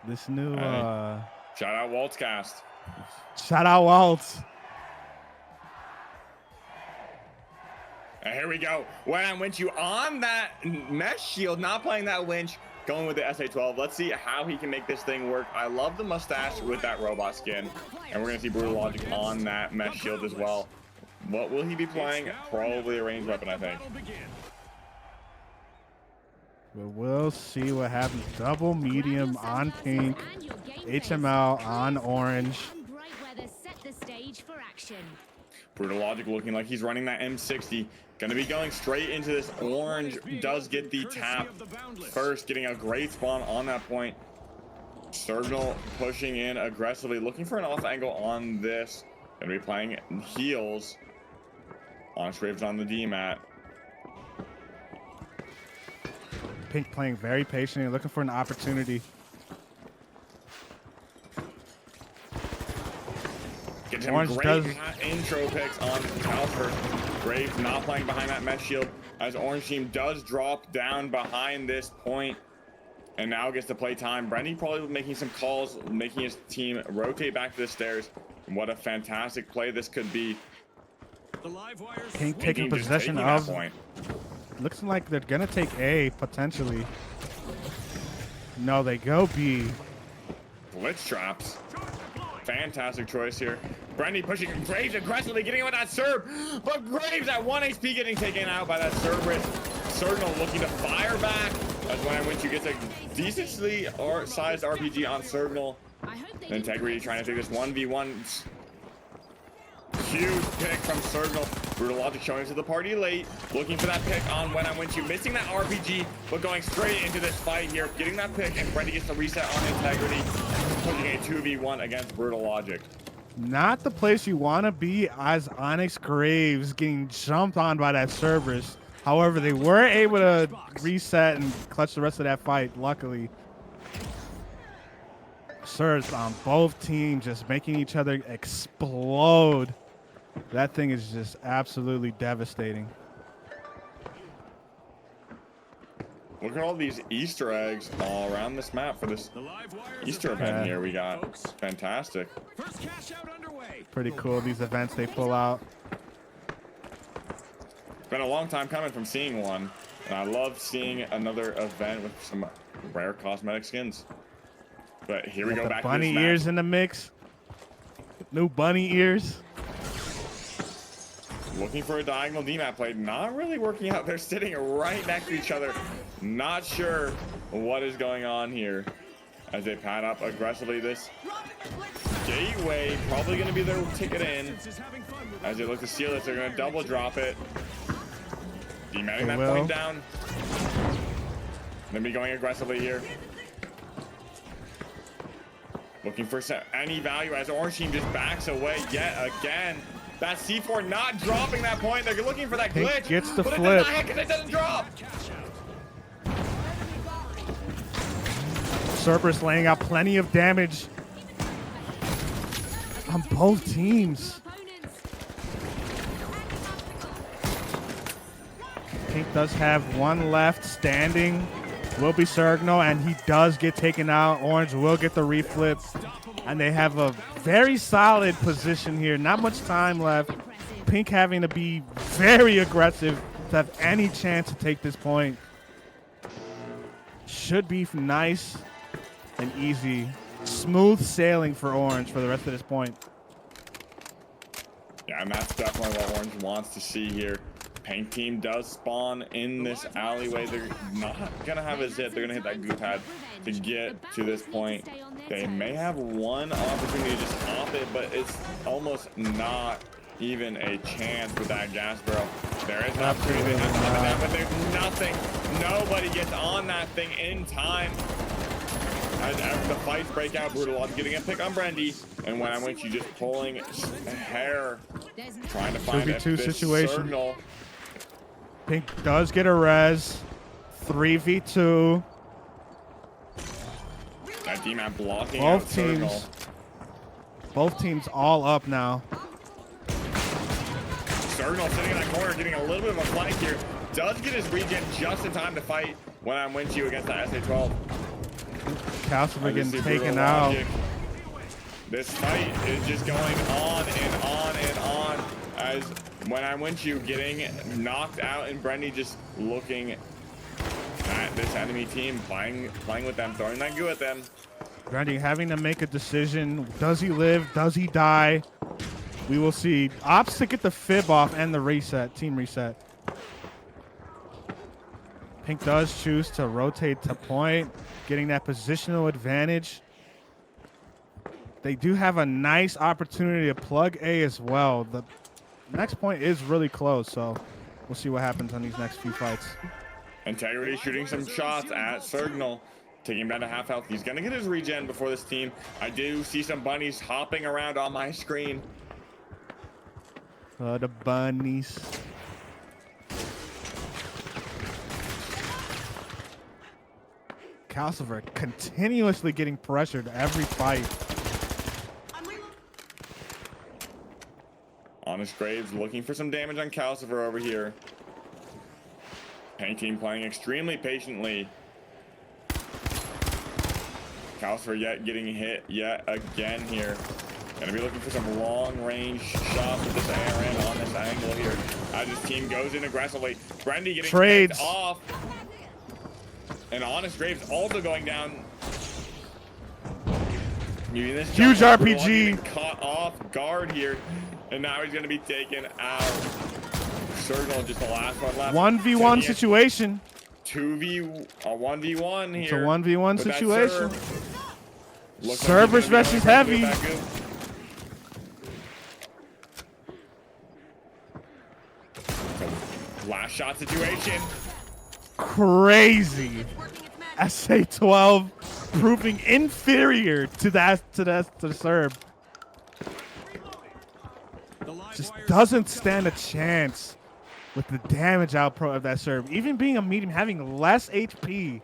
shout out Waltzcast. Shout out Waltz. And here we go. When I went you on that mesh shield, not playing that winch, going with the SA-12. Let's see how he can make this thing work. I love the mustache with that robot skin. And we're going to see Brutal Logic on that mesh shield as well. What will he be playing? Probably a ranged weapon, I think. We'll see what happens. Double medium on pink. HML on orange. Brutal Logic looking like he's running that M60. Gonna be going straight into this orange. Does get the tap first, getting a great spawn on that point. Signal pushing in aggressively, looking for an off angle on this. Gonna be playing heals. Honest Raves on the D-mat. Pink playing very patiently, looking for an opportunity. Get some great intro picks on Calcifer. Graves not playing behind that mesh shield as Orange team does drop down behind this point and now gets to play time. Brendy probably making some calls, making his team rotate back to the stairs. And what a fantastic play this could be. Pink taking possession of point. Looks like they're gonna take A potentially. No, they go B. Blitz traps. Fantastic choice here. Brendy pushing Graves aggressively, getting him with that serve. But Graves at 1 HP getting taken out by that Cerberus. Signal looking to fire back. As when I went, you get a decently sized RPG on Signal. Integrity trying to take this 1v1. Huge pick from Signal. Brutal Logic showing to the party late, looking for that pick on When I Win You, missing that RPG, but going straight into this fight here, getting that pick, and Brendy gets the reset on Integrity, pushing a 2v1 against Brutal Logic. Not the place you want to be as Onyx Graves getting jumped on by that Cerberus. However, they were able to reset and clutch the rest of that fight, luckily. Surge on both teams just making each other explode. That thing is just absolutely devastating. Look at all these Easter eggs all around this map for this Easter event here we got. Fantastic. Pretty cool, these events they pull out. It's been a long time coming from seeing one. And I love seeing another event with some rare cosmetic skins. But here we go back to this bunny map. ears in the mix. New bunny ears. Looking for a diagonal D-map play. Not really working out. They're sitting right next to each other. Not sure what is going on here as they pad up aggressively. This gateway probably going to be their ticket in. As they look to seal it, they're going to double drop it. D-matting that point down. They'll be going aggressively here. Looking for any value as Orange Team just backs away yet again. That C4 not dropping that point. They're looking for that glitch. Gets the but flip. It doesn't drop. Cerberus laying out plenty of damage on both teams. Pink does have one left standing. Will be Sergno, and he does get taken out. Orange will get the reflip, and they have a very solid position here. Not much time left. Pink having to be very aggressive to have any chance to take this point. Should be nice and easy. Smooth sailing for Orange for the rest of this point. Yeah, and that's definitely what Orange wants to see here. Pink team does spawn in this alleyway. They're not going to have a zip. They're going to hit that goo pad to get to this point. They may have one opportunity to just hop it, but it's almost not even a chance with that gas barrel. There is an opportunity. They have to limit that, but there's nothing. Nobody gets on that thing in time. As the fights break out, Brutal Logic getting a pick on Brendy, and When I Win You just pulling hair, trying to find a situation. signal. Pink does get a res. 3v2. That D-man blocking both out teams. Circle. Both teams all up now. Circle sitting in that corner, getting a little bit of a flank here. Does get his regen just in time to fight When I Win You against the SA-12. Calcifer getting taken out. This fight is just going on and on and on as When I Win You getting knocked out and Brendy just looking at this enemy team, playing with them, throwing that goo at them. Brendy having to make a decision. Does he live? Does he die? We will see. Opts to get the fib off and the reset, team reset. Pink does choose to rotate to point, getting that positional advantage. They do have a nice opportunity to plug A as well. The next point is really close, so we'll see what happens on these next few fights. Integrity shooting some shots at Signal, taking him down to half health. He's gonna get his regen before this team. I do see some bunnies hopping around on my screen. The bunnies. Calcifer continuously getting pressured every fight. Honest Graves looking for some damage on Calcifer over here. Paint team playing extremely patiently. Calcifer yet getting hit yet again here. Gonna be looking for some long range shots with this ARN on this angle here. As his team goes in aggressively. Brendy getting trades off. And Honest Graves also going down. Huge RPG. Caught off guard here. And now he's going to be taken out. Circle just the last one left. 1v1 situation. 1v1 here. It's a 1v1 situation. Service versus heavy. Last shot situation. Crazy. SA12 proving inferior to the serve. Just doesn't stand a chance with the damage output of that serve. Even being a medium, having less HP,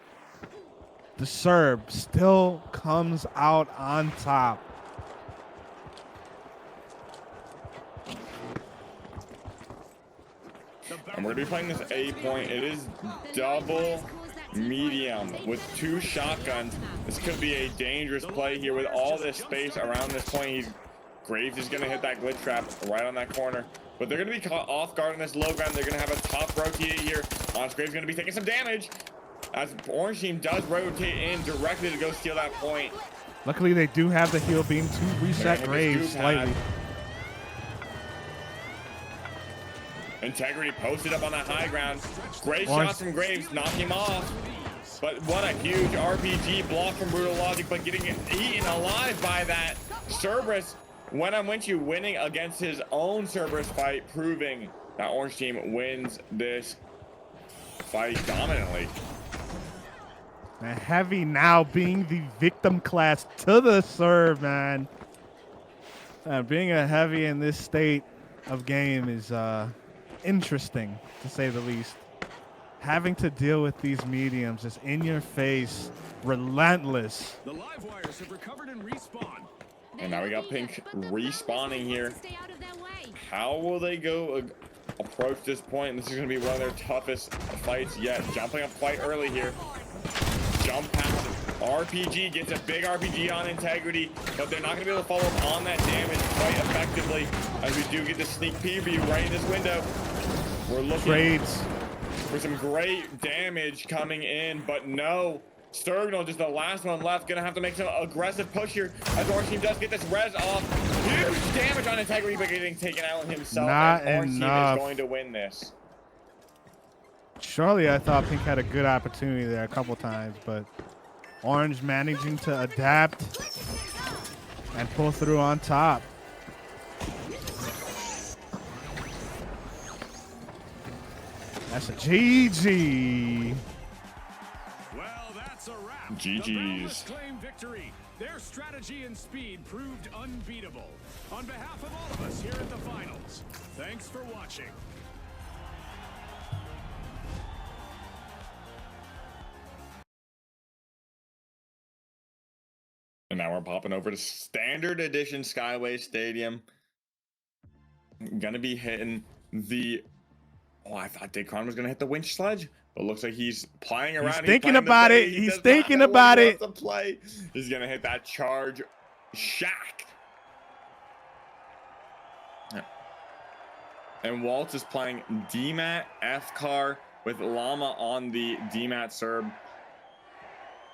the serve still comes out on top. And we're going to be playing this A point. It is double medium with 2 shotguns. This could be a dangerous play here with all this space around this point. Graves is going to hit that glitch trap right on that corner. But they're going to be caught off guard on this low ground. They're going to have a top rotate here. Graves is going to be taking some damage as Orange Team does rotate in directly to go steal that point. Luckily, they do have the heal beam to reset Graves slightly. Integrity posted up on that high ground. Great shots from Graves, knock him off. But what a huge RPG block from Brutal Logic, but getting eaten alive by that. Cerberus, when I'm with you, winning against his own Cerberus fight, proving that Orange Team wins this fight dominantly. And Heavy now being the victim class to the serve, man. Being a Heavy in this state of game is interesting, to say the least. Having to deal with these mediums just in your face, relentless. The live wires have recovered and respawned. And now we got Pink respawning here. How will they go approach this point? This is going to be one of their toughest fights yet. Jumping up quite early here. Jump past RPG, gets a big RPG on Integrity, but they're not going to be able to follow up on that damage quite effectively, as we do get the sneak preview right in this window. We're looking for some great damage coming in, but no. Sturgnall, just the last one left, gonna have to make some aggressive push here as Orange Team does get this res off. Huge damage on Integrity, but getting taken out himself. Not and Orange enough. Team is going to win this. Surely I thought Pink had a good opportunity there a couple times, but Orange managing to adapt and pull through on top. That's a GG. Well, that's a wrap. GG's. The claim victory. Their strategy and speed proved unbeatable. On behalf of all of us here at the finals, thanks for watching. And now we're popping over to Standard Edition Skyway Stadium. Gonna be hitting the... Oh, I thought Dacron was gonna hit the winch sledge, but looks like he's playing around. He's thinking about it. He's thinking about it. To play. He's gonna hit that charge shack. And Waltz is playing DMAT F-Car with Llama on the DMAT Serb.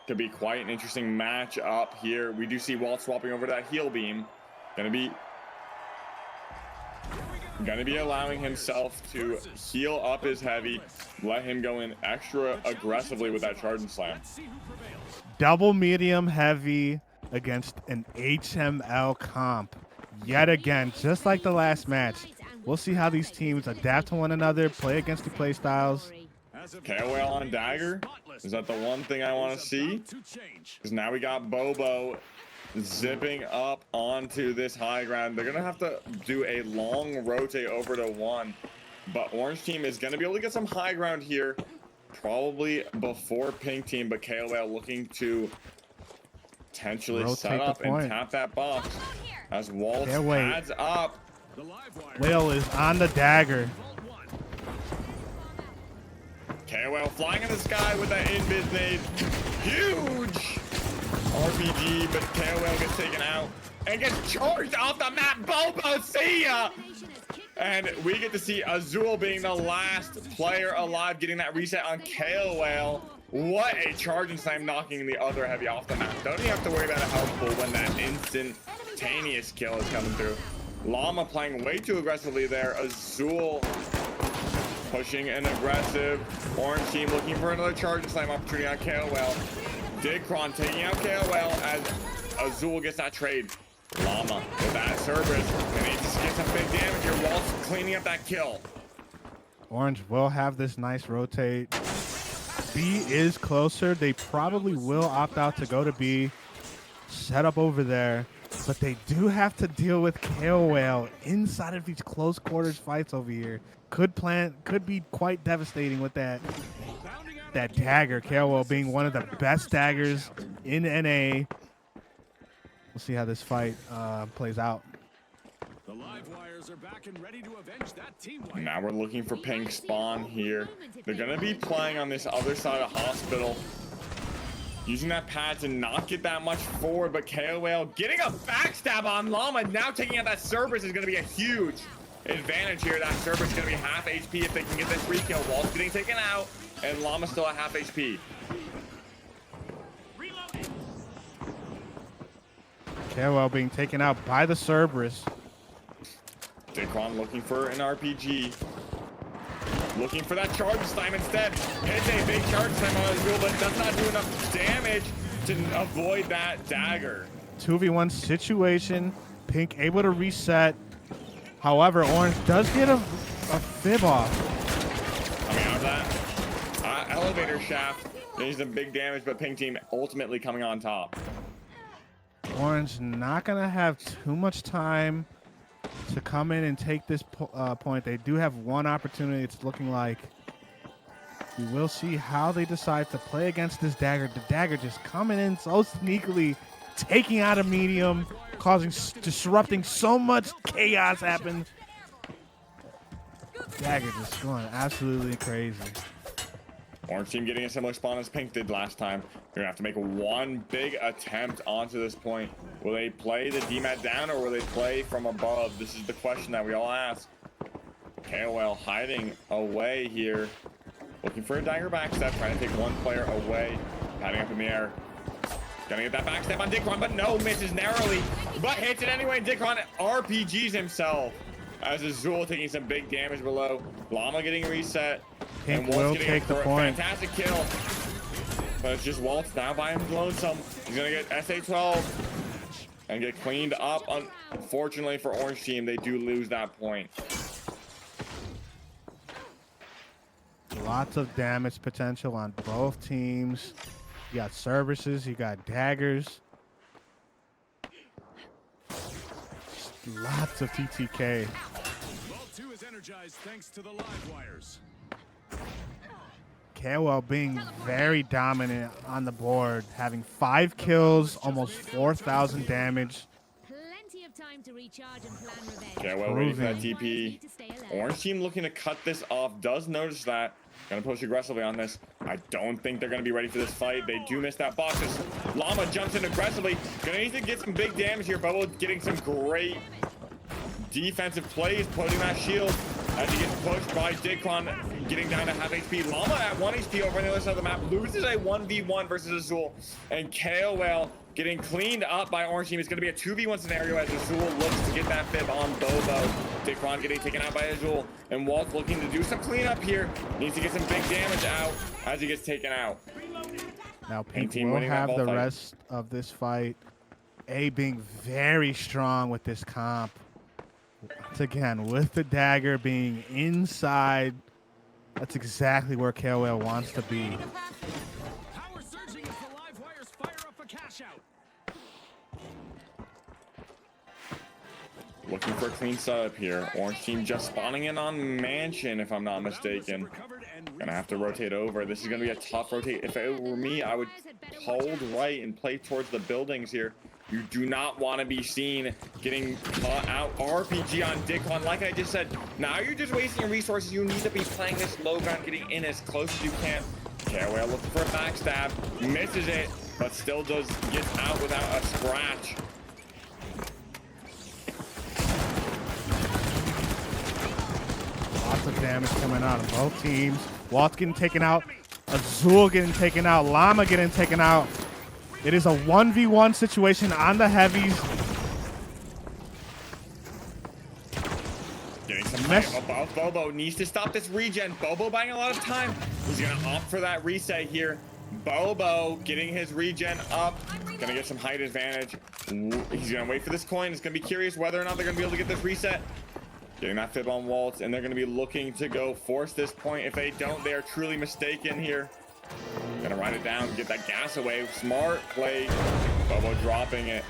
Could be quite an interesting match up here. We do see Waltz swapping over to that heal beam. Gonna be allowing himself to heal up his Heavy, let him go in extra aggressively with that charge and slam. Double medium Heavy against an HML comp yet again, just like the last match. We'll see how these teams adapt to one another, play against the play styles. KOL on Dagger, is that the one thing I want to see? Because now we got Bobo zipping up onto this high ground. They're gonna have to do a long rotate over to 1, but Orange Team is gonna be able to get some high ground here, probably before Pink Team. But KOL looking to potentially rotate set up and tap that box as Waltz adds up. Whale is on the Dagger. KOL flying in the sky with that invis nade. Huge RPG, but KOL gets taken out and gets charged off the map. Bobo, see ya! And we get to see Azul being the last player alive, getting that reset on KOL. What a charge and slam, knocking the other Heavy off the map. Don't even have to worry about a health pool when that instantaneous kill is coming through. Llama playing way too aggressively there. Azul pushing an aggressive. Orange Team looking for another charge and slam opportunity on KOL. Dacron taking out KOL as Azul gets that trade. Llama with that Cerberus, and he just gets some big damage here. Waltz cleaning up that kill. Orange will have this nice rotate. B is closer. They probably will opt out to go to B. Set up over there. But they do have to deal with Kale Whale inside of these close quarters fights over here. Could be quite devastating with that dagger. Kale Whale being one of the best daggers in NA. We'll see how this fight plays out. The live wires are back and ready to avenge that team wipe. Now we're looking for pink spawn here. They're gonna be playing on this other side of hospital, using that pad to not get that much forward, but KO Whale getting a backstab on Llama. Now taking out that Cerberus is gonna be a huge advantage here. That Cerberus is gonna be half HP if they can get this re-kill. Wall's getting taken out, and Llama's still at half HP. KO Whale being taken out by the Cerberus. Dicron looking for an RPG. Looking for that charge time instead. Hits a big charge time on his wheel, but does not do enough damage to avoid that dagger. 2v1 situation. Pink able to reset. However, Orange does get a fib off. Coming out of that elevator shaft. There's some big damage, but Pink team ultimately coming on top. Orange not going to have too much time to come in and take this point. They do have one opportunity. It's looking like we will see how they decide to play against this dagger. The dagger just coming in so sneakily, taking out a medium, disrupting so much chaos happen. Dagger just going absolutely crazy. Orange team getting a similar spawn as Pink did last time. They're gonna have to make one big attempt onto this point. Will they play the DMAT down or will they play from above? This is the question that we all ask. KOL hiding away here. Looking for a dagger backstep, trying to take one player away. Padding up in the air. Gonna get that backstep on Dicron, but no, misses narrowly. But hits it anyway. Dicron RPGs himself. As Azul taking some big damage below. Llama getting reset. Pink will take the point. Fantastic kill. But it's just Waltz now by him lonesome. He's gonna get SA-12 and get cleaned up. Unfortunately for Orange team, they do lose that point. Lots of damage potential on both teams. You got services, you got daggers. Lots of TTK. Vault 2 is energized thanks to the live wires. KOL being very dominant on the board, having 5 kills, almost 4,000 damage. Plenty of time to recharge and plan revenge. KOL waiting for that TP. Orange team looking to cut this off. Does notice that. Gonna push aggressively on this. I don't think they're gonna be ready for this fight. They do miss that box. Llama jumps in aggressively. Gonna need to get some big damage here. Bubble getting some great defensive plays, putting that shield as he gets pushed by Dicron, getting down to half HP. Llama at 1 HP over on the other side of the map, loses a 1v1 versus Azul, and KOL getting cleaned up by Orange team. It's going to be a 2v1 scenario as Azul looks to get that fib on Bobo. Dicron getting taken out by Azul, and Walt's looking to do some cleanup here. Needs to get some big damage out as he gets taken out. Now Pink will have the rest of this fight. A being very strong with this comp. Once again, with the dagger being inside, that's exactly where KOL wants to be. Power surging as the live wires fire up a cash out. Looking for a clean setup here. Orange team just spawning in on Mansion, if I'm not mistaken. Gonna have to rotate over. This is gonna be a tough rotate. If it were me, I would hold right and play towards the buildings here. You do not want to be seen getting caught out. RPG on Dicron. Like I just said, now you're just wasting your resources. You need to be playing this low ground, getting in as close as you can. KOL looking for a backstab. Misses it, but still does get out without a scratch. Lots of damage coming out of both teams. Walt's getting taken out. Azul getting taken out. Llama getting taken out. It is a 1v1 situation on the heavies. Getting some time above Bobo. Needs to stop this regen. Bobo buying a lot of time. He's going to opt for that reset here. Bobo getting his regen up. Going to get some height advantage. He's going to wait for this coin. He's going to be curious whether or not they're going to be able to get this reset. Getting that fib on Waltz, and they're going to be looking to go force this point. If they don't, they are truly mistaken here. Gonna ride it down, get that gas away. Smart play. Bobo dropping it.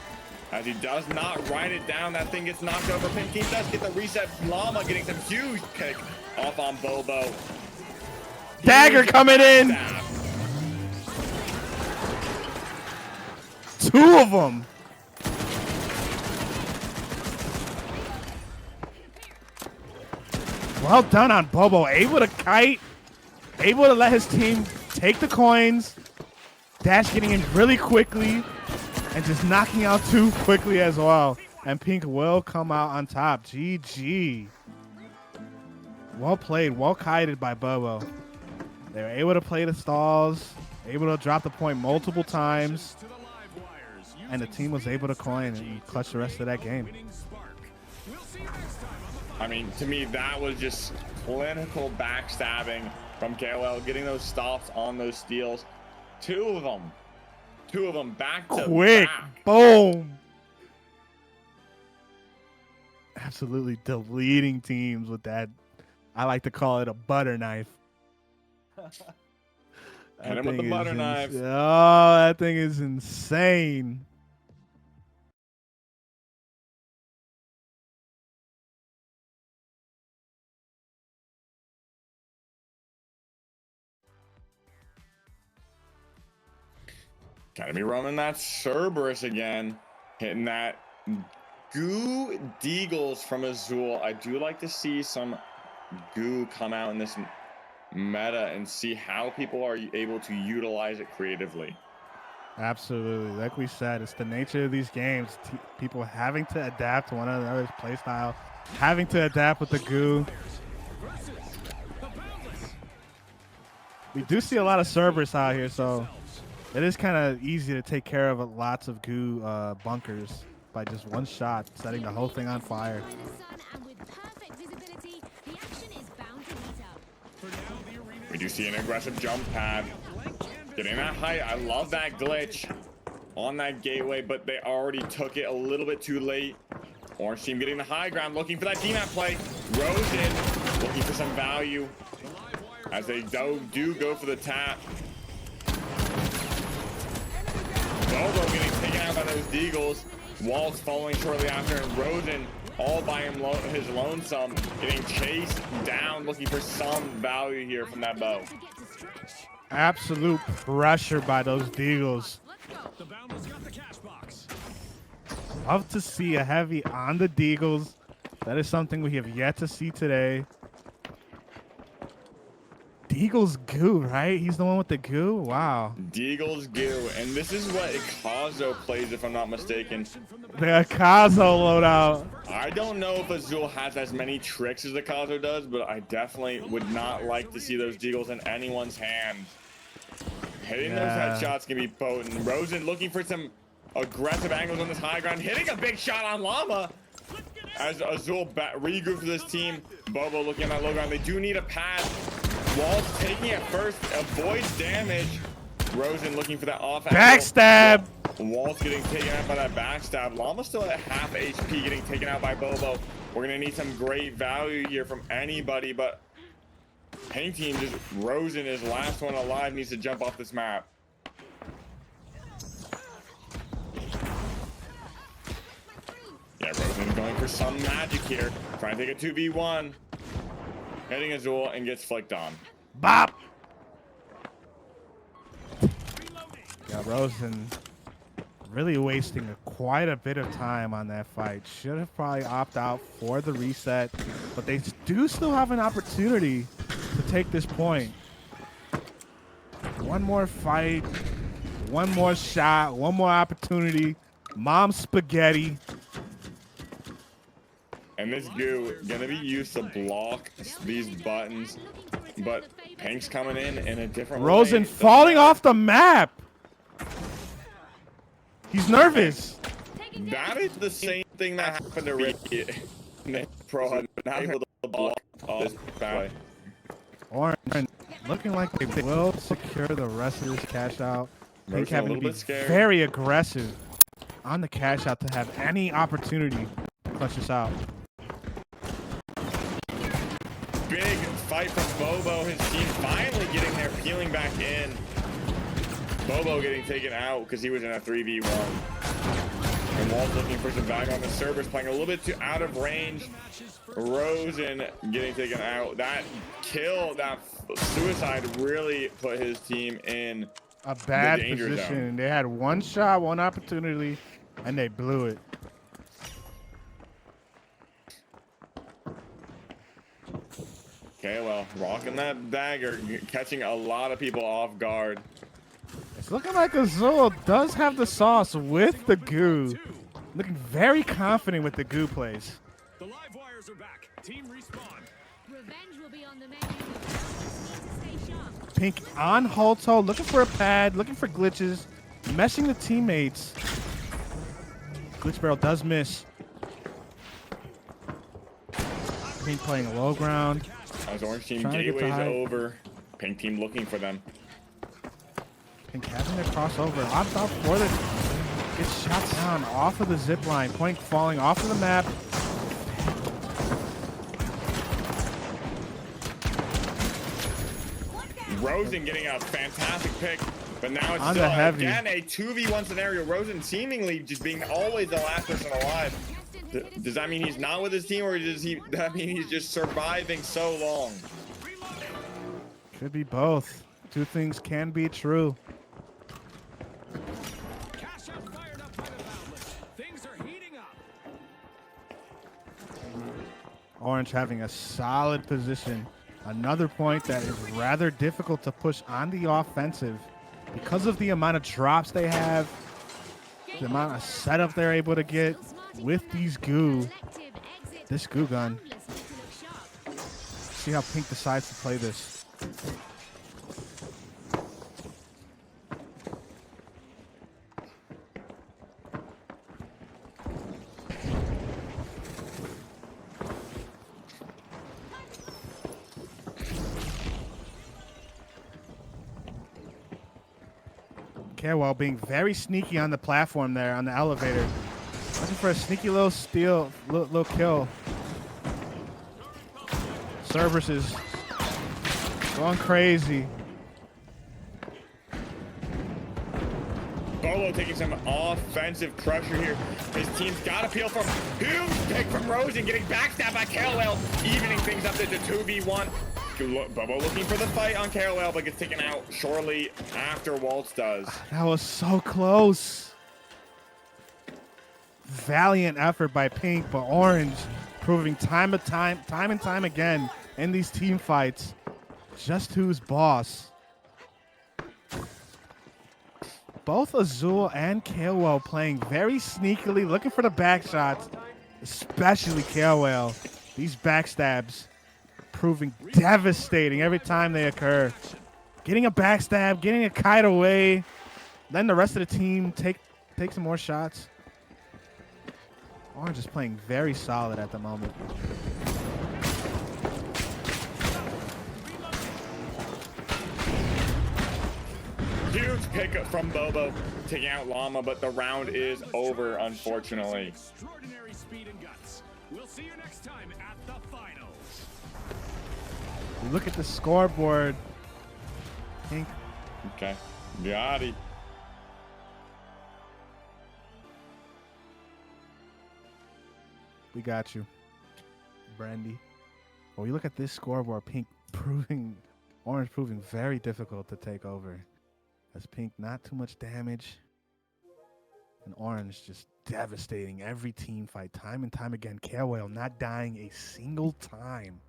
As he does not ride it down, that thing gets knocked over. Pink Team does get the reset. Llama getting some huge pick off on Bobo. Dagger coming in. Stab. 2 of them. Well done on Bobo. Able to kite. Able to let his team take the coins. Dash getting in really quickly. And just knocking out 2 quickly as well. And Pink will come out on top. GG. Well played. Well kited by Bobo. They were able to play the stalls. Able to drop the point multiple times. And the team was able to coin and clutch the rest of that game. I mean, to me, that was just clinical backstabbing from KOL, getting those stops on those steals. 2 of them. 2 of them back to quick back. Boom. Absolutely deleting teams with that. I like to call it a butter knife. Hit him with the butter knife. Oh, that thing is insane. Gotta be running that Cerberus again. Hitting that goo deagles from Azul. I do like to see some goo come out in this meta and see how people are able to utilize it creatively. Absolutely. Like we said, it's the nature of these games. People having to adapt to one another's playstyle, having to adapt with the goo. We do see a lot of Cerberus out here, so it is kind of easy to take care of lots of goo bunkers by just one shot, setting the whole thing on fire. We do see an aggressive jump pad. Getting that height. I love that glitch on that gateway, but they already took it a little bit too late. Orange team getting the high ground, looking for that DMAP play. Rosen looking for some value as they do go for the tap. Bobo getting taken out by those deagles. Waltz following shortly after, and Rosen all by his lonesome, getting chased down, looking for some value here from that bow. Absolute pressure by those deagles. Love to see a heavy on the deagles. That is something we have yet to see today. Deagle's goo, right? He's the one with the goo? Wow. Deagle's goo. And this is what Ikazo plays, if I'm not mistaken. The Ikazo loadout. I don't know if Azul has as many tricks as Ikazo does, but I definitely would not like to see those Deagles in anyone's hands. Hitting those headshots can be potent. Rosen looking for some aggressive angles on this high ground. Hitting a big shot on Llama. As Azul regroup for this team. Bobo looking at that low ground. They do need a pad. Waltz taking it first, avoids damage. Rosen looking for that off backstab. Waltz getting taken out by that backstab. Llama still at half HP, getting taken out by Bobo. We're gonna need some great value here from anybody, but Pink Team just Rosen is last one alive, needs to jump off this map. Yeah, Rosen going for some magic here, trying to take a 2v1. Hitting Azul and gets flicked on. Bop! Yeah, Rosen really wasting quite a bit of time on that fight. Should have probably opted out for the reset, but they do still have an opportunity to take this point. One more fight, one more shot, one more opportunity. Mom spaghetti. And this goo gonna be used to block these buttons, but Pink's coming in a different way. Rosen falling off the map. He's nervous. That is the same thing that happened to Ricky. Pro not able to block this back. Orange looking like they will secure the rest of this cash out. Pink having to be very aggressive on the cash out to have any opportunity to clutch this out. big fight from Bobo. His team finally getting there, peeling back in. Bobo getting taken out because he was in a 3v1. And Walt's looking for some value on the servers, playing a little bit too out of range. Rosen getting taken out. That kill, that suicide really put his team in a bad position. Zone. They had one shot, one opportunity, and they blew it. Okay, well, rocking that dagger, catching a lot of people off guard. It's looking like Azul does have the sauce with the goo. Looking very confident with the goo plays. The live wires are back. Team respawn. Revenge will be on the menu. Stay sharp. Pink on Holto, looking for a pad, looking for glitches, meshing the teammates. Glitch barrel does miss. Pink playing low ground. As orange team gateways over. Pink team looking for them. Pink having their crossover. Opt out for the gets shot down off of the zip line. Point falling off of the map. Rosen getting a fantastic pick, but now it's on still heavy. Again a 2v1 scenario. Rosen seemingly just being always the last person alive. Does that mean he's not with his team, or does that mean he's just surviving so long? Could be both. Two things can be true. Cash out fired up by the Boundless. Things are heating up. Orange having a solid position. Another point that is rather difficult to push on the offensive because of the amount of drops they have, the amount of setup they're able to get with these goo. This goo gun. See how Pink decides to play this. Okay, well, being very sneaky on the platform there, on the elevator. Looking for a sneaky little steal, little kill. Cerberus going crazy. Bolo taking some offensive pressure here. His team's got to peel from huge pick from Rosen, getting backstabbed by KOL, evening things up to 2v1. Bobo looking for the fight on KOL, but gets taken out shortly after Waltz does. That was so close. Valiant effort by Pink, but Orange proving time and time again in these team fights just who's boss. Both Azul and KOL playing very sneakily, looking for the back shots, especially KOL. These backstabs proving devastating every time they occur. Getting a backstab, getting a kite away, then the rest of the team take some more shots. Orange is playing very solid at the moment. Huge pickup from Bobo, taking out Llama, but the round is over, unfortunately. Extraordinary speed and guts. We'll see you next time at the finals. We look at the scoreboard. Pink. Okay, Gotti. We got you, Brandy. Well, we look at this scoreboard. Pink Orange proving very difficult to take over. As Pink, not too much damage. And Orange just devastating every team fight time and time again. KOL not dying a single time.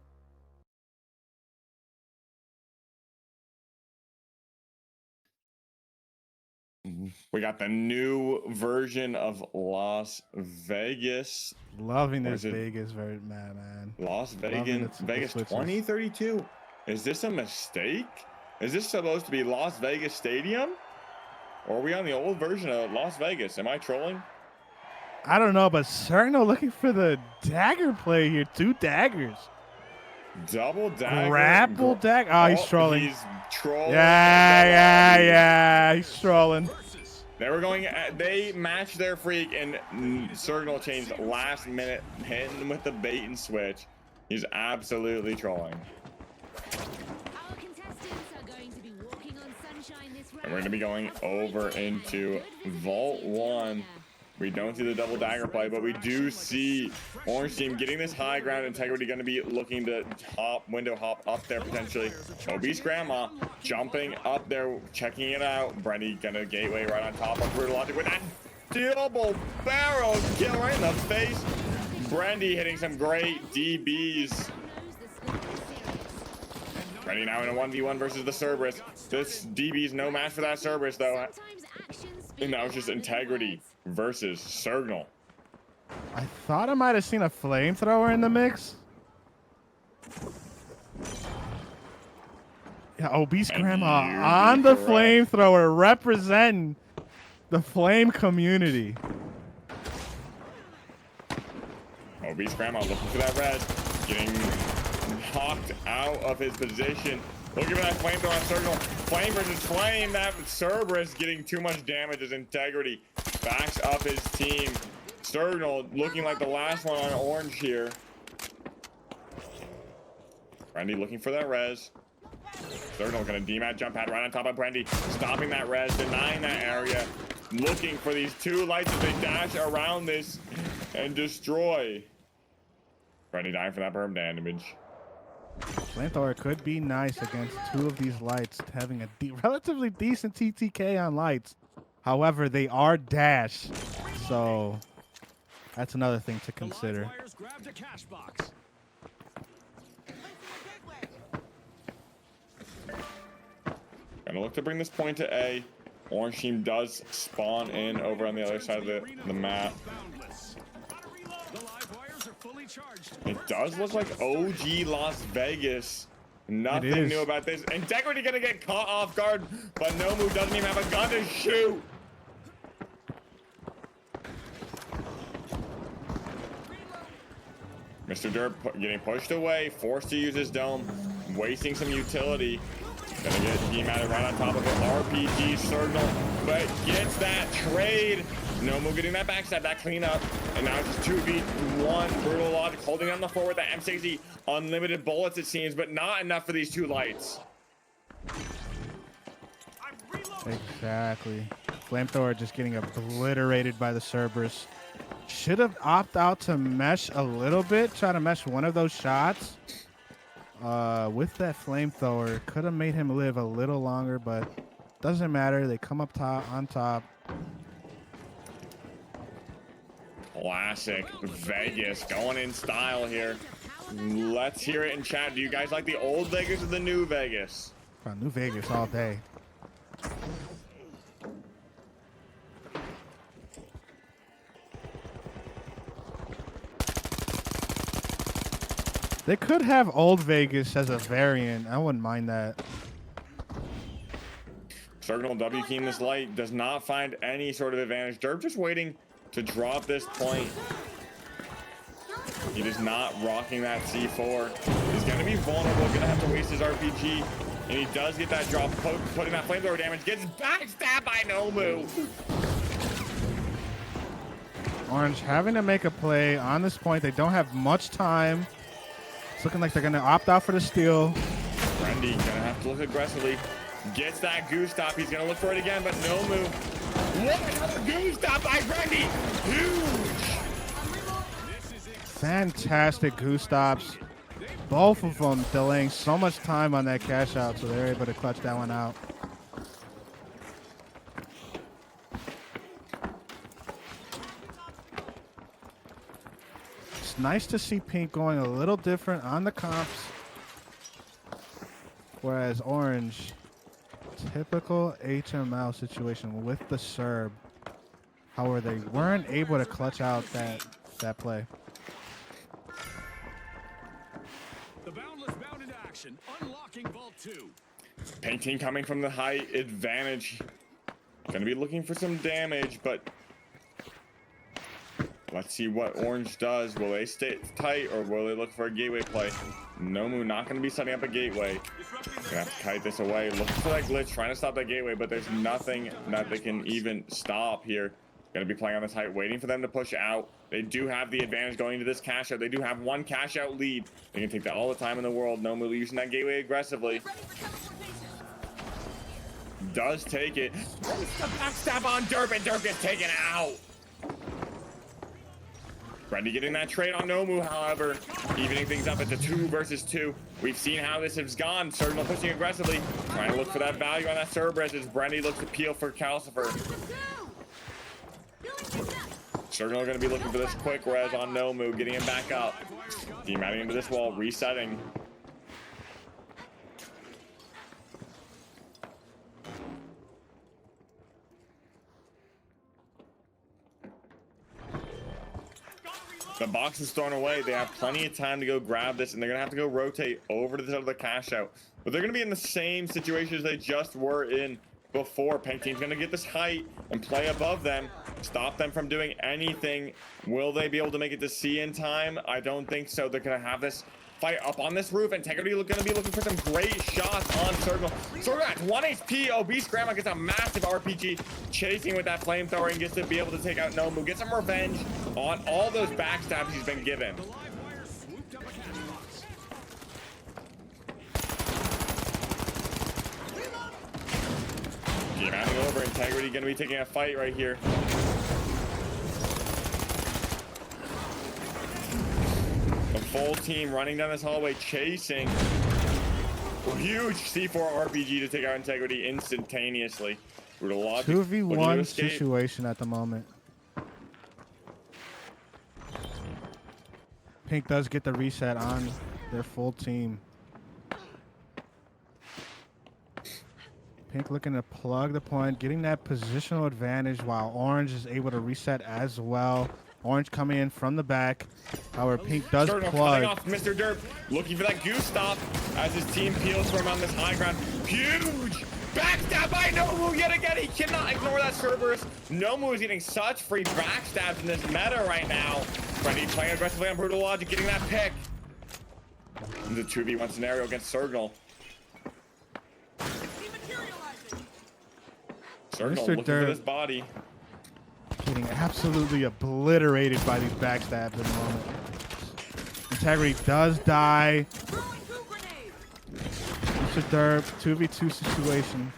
We got the new version of Las Vegas. Loving this Vegas version, man. Las Vegas 2032. Is this a mistake? Is this supposed to be Las Vegas Stadium? Or are we on the old version of Las Vegas? Am I trolling? I don't know, but Cerno looking for the dagger play here. 2 daggers. Double dagger. Grapple dagger. Oh, he's trolling. He's trolling. Yeah. He's trolling. They were going. They matched their freak, and Signal changed last minute, hitting with the bait and switch. He's absolutely trolling. Our contestants are going to be walking on sunshine this round. And we're going to be going over into Vault 1. We don't see the double dagger play, but we do see Orange Team getting this high ground. Integrity going to be looking to window hop up there potentially. Obese Grandma jumping up there, checking it out. Brendy going to gateway right on top of Brutal Logic with that double barrel kill right in the face. Brendy hitting some great DBs. Brendy now in a 1v1 versus the Cerberus. This DB's no match for that Cerberus though. And now it's just Integrity versus Signal. I thought I might have seen a flamethrower in the mix. Yeah, Obese Grandma on the flamethrower, representing the flame community. Obese Grandma looking for that red, getting knocked out of his position. Looking for that flamethrower on Signal. Flame versus flame. That Cerberus getting too much damage as Integrity backs up his team. Signal looking like the last one on Orange here. Brendy looking for that res. Signal gonna demat jump pad right on top of Brendy, stopping that res, denying that area. Looking for these two lights as they dash around this and destroy. Brendy dying for that berm damage. Flamethrower could be nice against two of these lights, having a relatively decent TTK on lights. However, they are dash, so that's another thing to consider. Gonna look to bring this point to A. Orange Team does spawn in over on the other side of the map. It does look like OG Las Vegas. Nothing new about this. Integrity gonna get caught off guard, but Nomu doesn't even have a gun to shoot. Mr. Derp getting pushed away, forced to use his dome, wasting some utility. Gonna get dematted right on top of an RPG Signal, but gets that trade. Nomu getting that backstab, that cleanup, and now it's just 2v1. Brutal Logic holding on the floor with that M60. Unlimited bullets, it seems, but not enough for these two lights. Exactly. Flamethrower just getting obliterated by the Cerberus. Should have opted out to mesh a little bit, try to mesh one of those shots. With that Flamethrower, could have made him live a little longer, but doesn't matter. They come up top on top. Classic Vegas going in style here. Let's hear it in chat. Do you guys like the old Vegas or the new Vegas? New Vegas all day. They could have old Vegas as a variant. I wouldn't mind that. Signal W keying this light does not find any sort of advantage. Derp just waiting to drop this point. He is not rocking that C4. He's going to be vulnerable, going to have to waste his RPG. And he does get that drop, putting that flamethrower damage. Gets backstabbed by Nomu. Orange having to make a play on this point. They don't have much time. It's looking like they're going to opt out for the steal. Brendy going to have to look aggressively. Gets that goose stop. He's going to look for it again, but Nomu. What another goose stop by Brendy. Huge. Fantastic goose stops. Both of them delaying so much time on that cash out, so they're able to clutch that one out. It's nice to see Pink going a little different on the comps, whereas Orange, typical HML situation with the Serb. However, they weren't able to clutch out that play. The Boundless bound into action, unlocking Vault 2. Painting coming from the high advantage. Gonna be looking for some damage, but let's see what Orange does. Will they stay tight or will they look for a gateway play? Nomu not gonna be setting up a gateway. Gonna have to kite this away. Looking for that glitch, trying to stop that gateway, but there's nothing that they can even stop here. Going to be playing on this height, waiting for them to push out. They do have the advantage going into this cash out. They do have one cash out lead. They can take that all the time in the world. Nomu using that gateway aggressively. Does take it. It's the backstab on Derp, and Derp gets taken out. Brendy getting that trade on Nomu, however, evening things up at the 2 versus 2. We've seen how this has gone. Signal pushing aggressively, trying to look for that value on that Cerberus as Brendy looks to peel for Calcifer. Signal going to be looking for this quick res on Nomu, getting him back up. Team adding into this wall, resetting. The box is thrown away. They have plenty of time to go grab this, and they're going to have to go rotate over to the side of the cash out. But they're going to be in the same situation as they just were in before. Pink Team's going to get this height and play above them, stop them from doing anything. Will they be able to make it to C in time? I don't think so. They're going to have this fight up on this roof. Integrity going to be looking for some great shots on Circle. Circle at 1 HP. Obese Grandma gets a massive RPG, chasing with that flamethrower and gets to be able to take out Nomu. Get some revenge on all those backstabs he's been given. Keep adding over. Integrity going to be taking a fight right here. The full team running down this hallway, chasing. Huge C4 RPG to take out Integrity instantaneously. 2v1 situation at the moment. Pink does get the reset on their full team. Pink looking to plug the point, getting that positional advantage while Orange is able to reset as well. Orange coming in from the back. However, Pink does plug. Cutting off Mr. Derp, looking for that goose stop as his team peels from on this high ground. Huge backstab by Nomu yet again. He cannot ignore that Cerberus. Nomu is getting such free backstabs in this meta right now. Freddy playing aggressively on Brutal Logic, getting that pick. In the 2v1 scenario against Sergnal. Sergnal looking for this body. Getting absolutely obliterated by these backstabs at the moment. Integrity does die. Mr. Derp, 2v2 situation.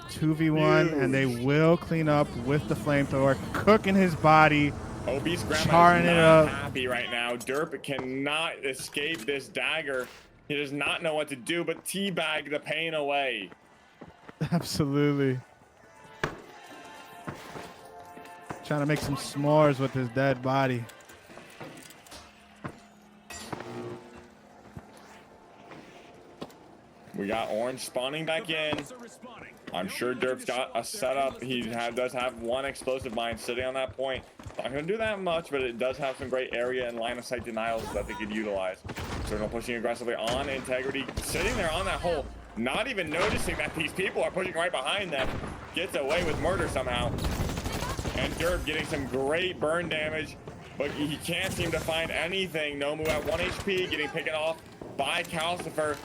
2v1, and they will clean up with the flamethrower, cooking his body. Obese Grandma charring is it not up. happy right now. Derp cannot escape this dagger. He does not know what to do but teabag the pain away. Absolutely. Trying to make some s'mores with his dead body. We got Orange spawning back in. I'm sure Derp's got a setup. He does have one explosive mine sitting on that point. Not going to do that much, but it does have some great area and line of sight denials that they could utilize. Signal pushing aggressively on Integrity, sitting there on that hole, not even noticing that these people are pushing right behind them. Gets away with murder somehow. And Derp getting some great burn damage, but he can't seem to find anything. Nomu at 1 HP, getting picked off by Calcifer.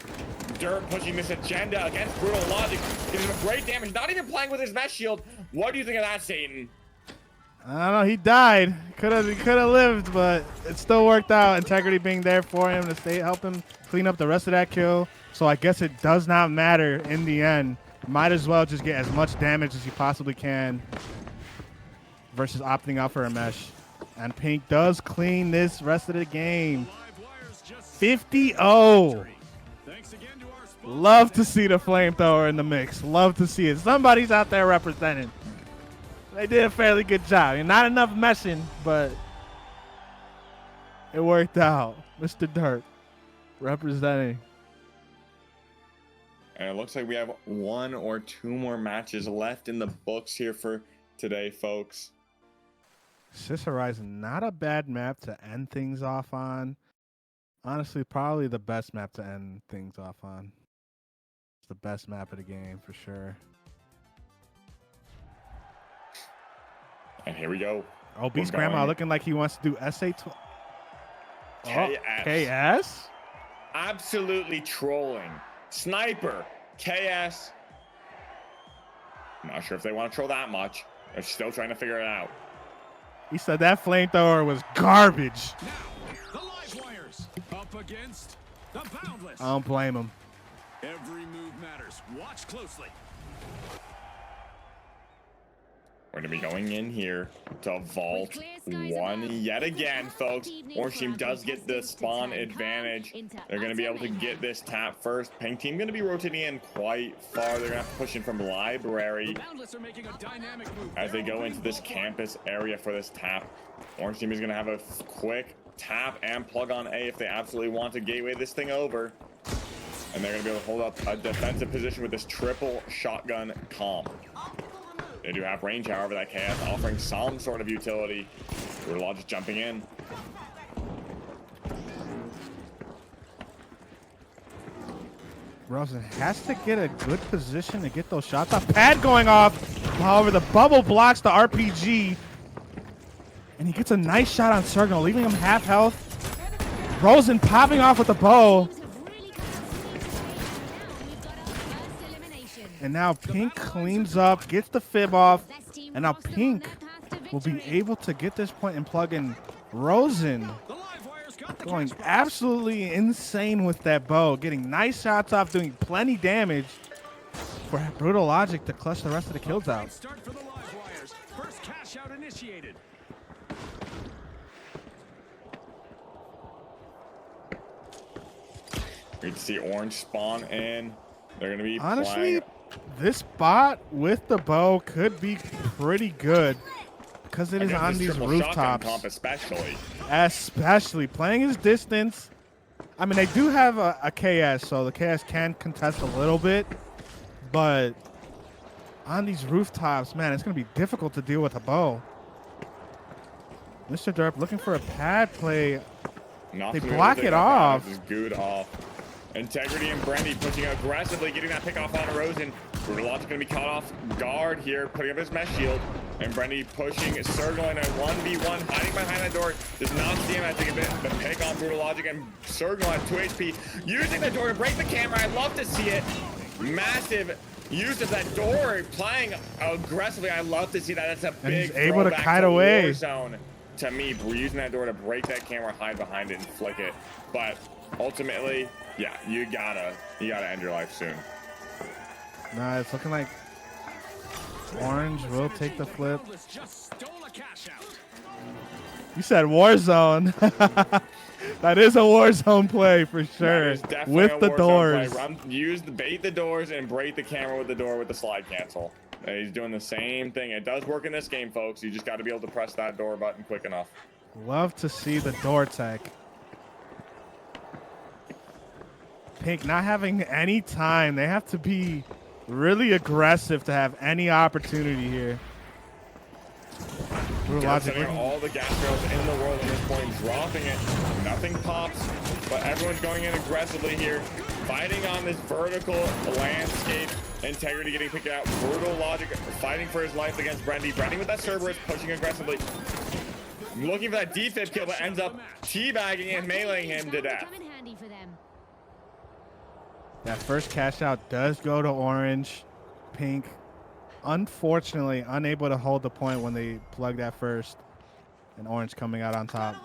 Derp pushing this agenda against Brutal Logic. Getting some great damage, not even playing with his mesh shield. What do you think of that, Satan? I don't know. He died. He could have lived, but it still worked out. Integrity being there for him to help him clean up the rest of that kill. So I guess it does not matter in the end. Might as well just get as much damage as you possibly can versus opting out for a mesh. And Pink does clean this rest of the game. 50-0. Love to see the flamethrower in the mix. Love to see it. Somebody's out there representing. They did a fairly good job. Not enough meshing, but it worked out. Mr. Derp representing. And it looks like we have 1 or 2 more matches left in the books here for today, folks. S0E2 Horizon, not a bad map to end things off on. Honestly, probably the best map to end things off on. It's the best map of the game for sure. And here we go. Obese Grandma looking like he wants to do SA12. KS? Absolutely trolling. Sniper. KS. Not sure if they want to troll that much. They're still trying to figure it out. He said that flamethrower was garbage. Now, the live wires up against the Boundless. I don't blame him. Every move matters. Watch closely. We're going to be going in here to vault one yet again, folks. Orange team does get the spawn advantage. They're going to be able to get this tap first. Pink team going to be rotating in quite far. They're going to have to push in from library as they go into this campus area for this tap. Orange team is going to have a quick tap and plug on A if they absolutely want to gateway this thing over. And they're going to be able to hold up a defensive position with this triple shotgun comp. They do have range, however, that KS offering some sort of utility. Brutal just jumping in. Rosen has to get a good position to get those shots off. Pad going off. However, the bubble blocks the RPG. And he gets a nice shot on Sergno, leaving him half health. Rosen popping off with the bow. And now Pink cleans up, gets the fib off, and now Pink will be able to get this point and plug in Rosen. Going absolutely insane with that bow, getting nice shots off, doing plenty damage for Brutal Logic to clutch the rest of the kills out. First cash out initiated. We can see Orange spawn in. They're going to be honestly playing. This spot with the bow could be pretty good because it is on these rooftops. Comp especially playing his distance. I mean, they do have a KS, so the KS can contest a little bit, but on these rooftops, man, it's going to be difficult to deal with a bow. Mr. Derp looking for a pad play. They block it off. Just good off. Integrity and Brandy pushing aggressively, getting that pick off on Rosen. Brutal Logic going to be caught off guard here, putting up his mesh shield. And Brandy pushing Sergno in a 1v1, hiding behind that door. Does not see him. I think a bit the pick on Brutal Logic, and Sergno at 2 HP, using the door to break the camera. I love to see it. Massive use of that door, playing aggressively. I love to see that. That's a big. And he's able to kite away. Warzone. To me, we're using that door to break that camera, hide behind it, and flick it. But ultimately, yeah, you gotta end your life soon. Nah, it's looking like Orange will take the flip. You said Warzone. That is a Warzone play for sure. With the doors. Bait the doors and break the camera with the door with the slide cancel. And he's doing the same thing. It does work in this game, folks. You just got to be able to press that door button quick enough. Love to see the door tech. Pink not having any time. They have to be really aggressive to have any opportunity here. Sending all the gas rails in the world at this point, dropping it. Nothing pops, but everyone's going in aggressively here, fighting on this vertical landscape. Integrity getting picked out. Brutal Logic fighting for his life against Brandy. Brandy with that Cerberus pushing aggressively, looking for that defib kill, but ends up teabagging and meleeing him to death. That first cash out does go to Orange. Pink, unfortunately, unable to hold the point when they plug that first. And Orange coming out on top.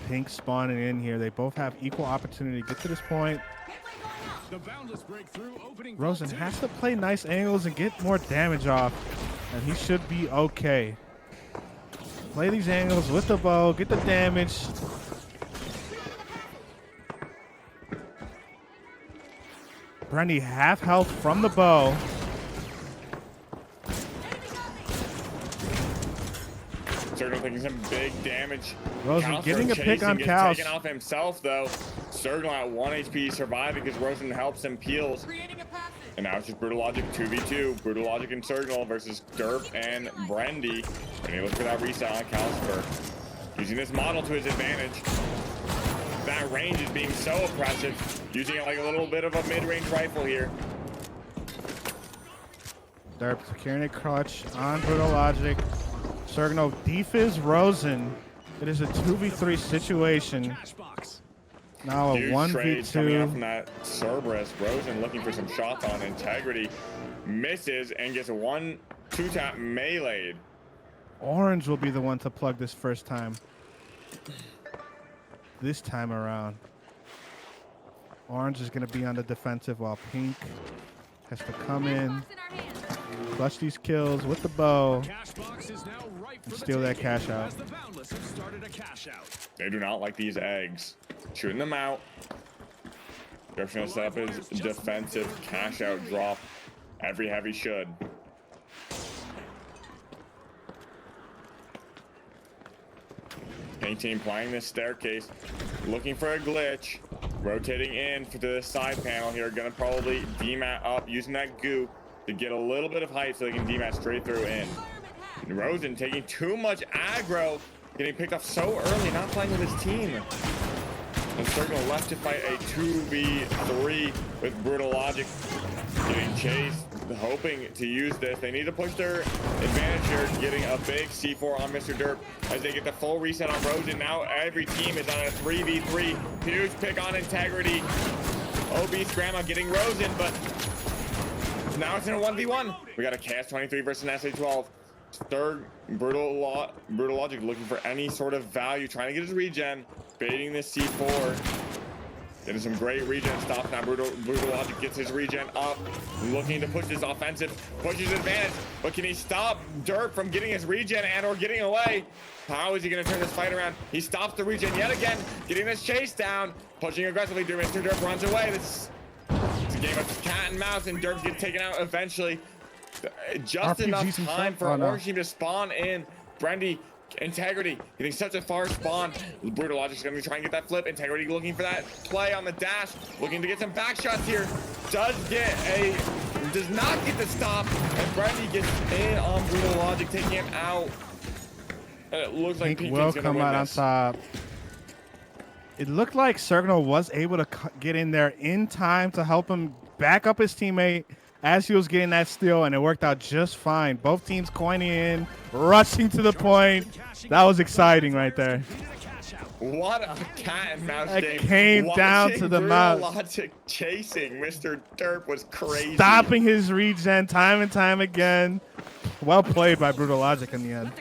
Pink spawning in here. They both have equal opportunity to get to this point. Rosen has to play nice angles and get more damage off, and he should be okay. Play these angles with the bow, get the damage. Brandy half health from the bow. Sergno taking some big damage. Rosen getting a pick on Kaos. Taking off himself though. Sergno at 1 HP surviving because Rosen helps him peels. And now it's just Brutal Logic 2v2. Brutal Logic and Sergno versus Derp and Brandy. And you look for that reset on Calister. Using this model to his advantage. That range is being so oppressive. Using it like a little bit of a mid-range rifle here. Derp securing a clutch on Brutal Logic. Sergno defizz Rosen. It is a 2v3 situation. Now a Huge trade coming out 1v2. from that Cerberus. Rosen looking for some shots on Integrity. Misses and gets a 1-2 tap meleeed. Orange will be the one to plug this first time. This time around. Orange is going to be on the defensive while Pink has to come in, clutch these kills with the bow, and steal that cash out. They do not like these eggs. Shooting them out. Jeff's going to set up his defensive cash out drop. Every heavy should. Pink team playing this staircase, looking for a glitch, rotating in to the side panel here. Gonna probably demat up, using that goo to get a little bit of height so they can demat straight through in. Rosen taking too much aggro, getting picked up so early, not playing with his team. And Circle left to fight a 2v3 with Brutal Logic, getting chased, hoping to use this. They need to push their advantage here, getting a big C4 on Mr. Derp as they get the full reset on Rosen. Now every team is on a 3v3. Huge pick on Integrity. Obese Grandma getting Rosen, but now it's in a 1v1. We got a KS23 versus an SA12. Third, Brutal Logic looking for any sort of value, trying to get his regen, baiting this C4. Getting some great regen stops now. Brutal Logic gets his regen up, looking to push this offensive, pushes advantage, but can he stop Derp from getting his regen and or getting away? How is he going to turn this fight around? He stops the regen yet again, getting this chase down, pushing aggressively through. Mr. Derp runs away. It's a game of cat and mouse, and Derp gets taken out eventually. Just enough time for Orange Team to spawn in. Brendy, Integrity getting such a far spawn. Brutal Logic's gonna try and get that flip. Integrity looking for that play on the dash, looking to get some back shots here. Does not get the stop, and Brendy gets in on Brutal Logic, taking him out. And it looks like Pink will come out on top. It looked like Sergno was able to get in there in time to help him back up his teammate as he was getting that steal, and it worked out just fine. Both teams coining in, rushing to the point. That was exciting right there. What a cat and mouse that game. Came down to the mouse. Logic chasing Mr. Derp was crazy. Stopping his regen time and time again. Well played by Brutal Logic in the end.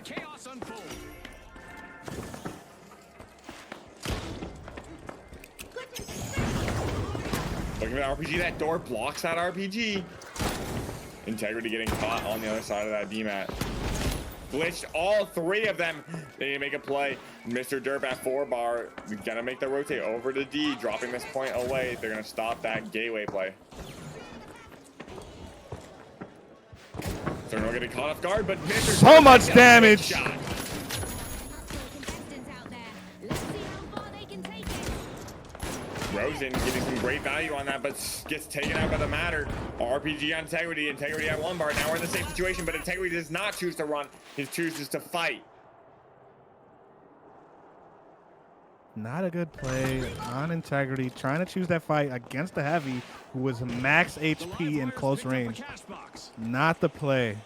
Looking at RPG, that door blocks that RPG. Integrity getting caught on the other side of that DMAT. Glitched all three of them. They need to make a play. Mr. Derp at 4-bar. Gonna make the rotate over to D, dropping this point away. They're gonna stop that gateway play. They're not getting caught off guard, but Mr. So Derp much damage. Shot. Rosen getting some great value on that, but gets taken out by the matter. RPG on Integrity. Integrity at 1-bar. Now we're in the same situation, but Integrity does not choose to run. He chooses to fight. Not a good play on Integrity. Trying to choose that fight against the Heavy, who was max HP in close range. Not the play.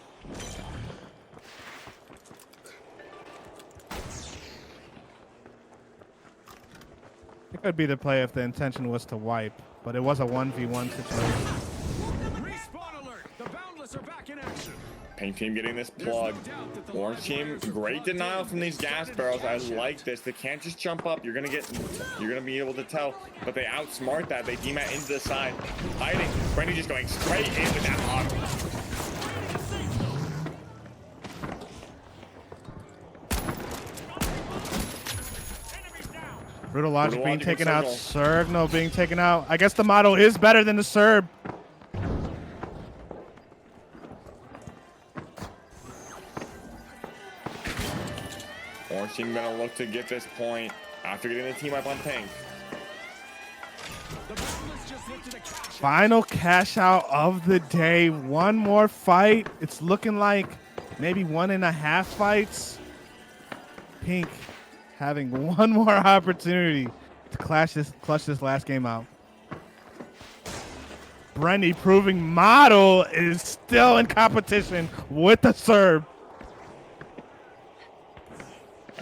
It could be the play if the intention was to wipe, but it was a 1v1 situation. Respawn alert! The Boundless are back in action. Pink team getting this plug. Orange team, great denial from these gas barrels. I like this. They can't just jump up. You're gonna be able to tell, but they outsmart that. They demat into the side, hiding. Brendy just going straight in with that hog. Brutal Logic being taken out. Sergno being taken out. I guess the model is better than the Serb. Orange team gonna look to get this point after getting the team up on Pink. Final cash out of the day. One more fight. It's looking like maybe 1.5 fights. Pink having one more opportunity to clutch this last game out. Brendy proving model is still in competition with the Serb.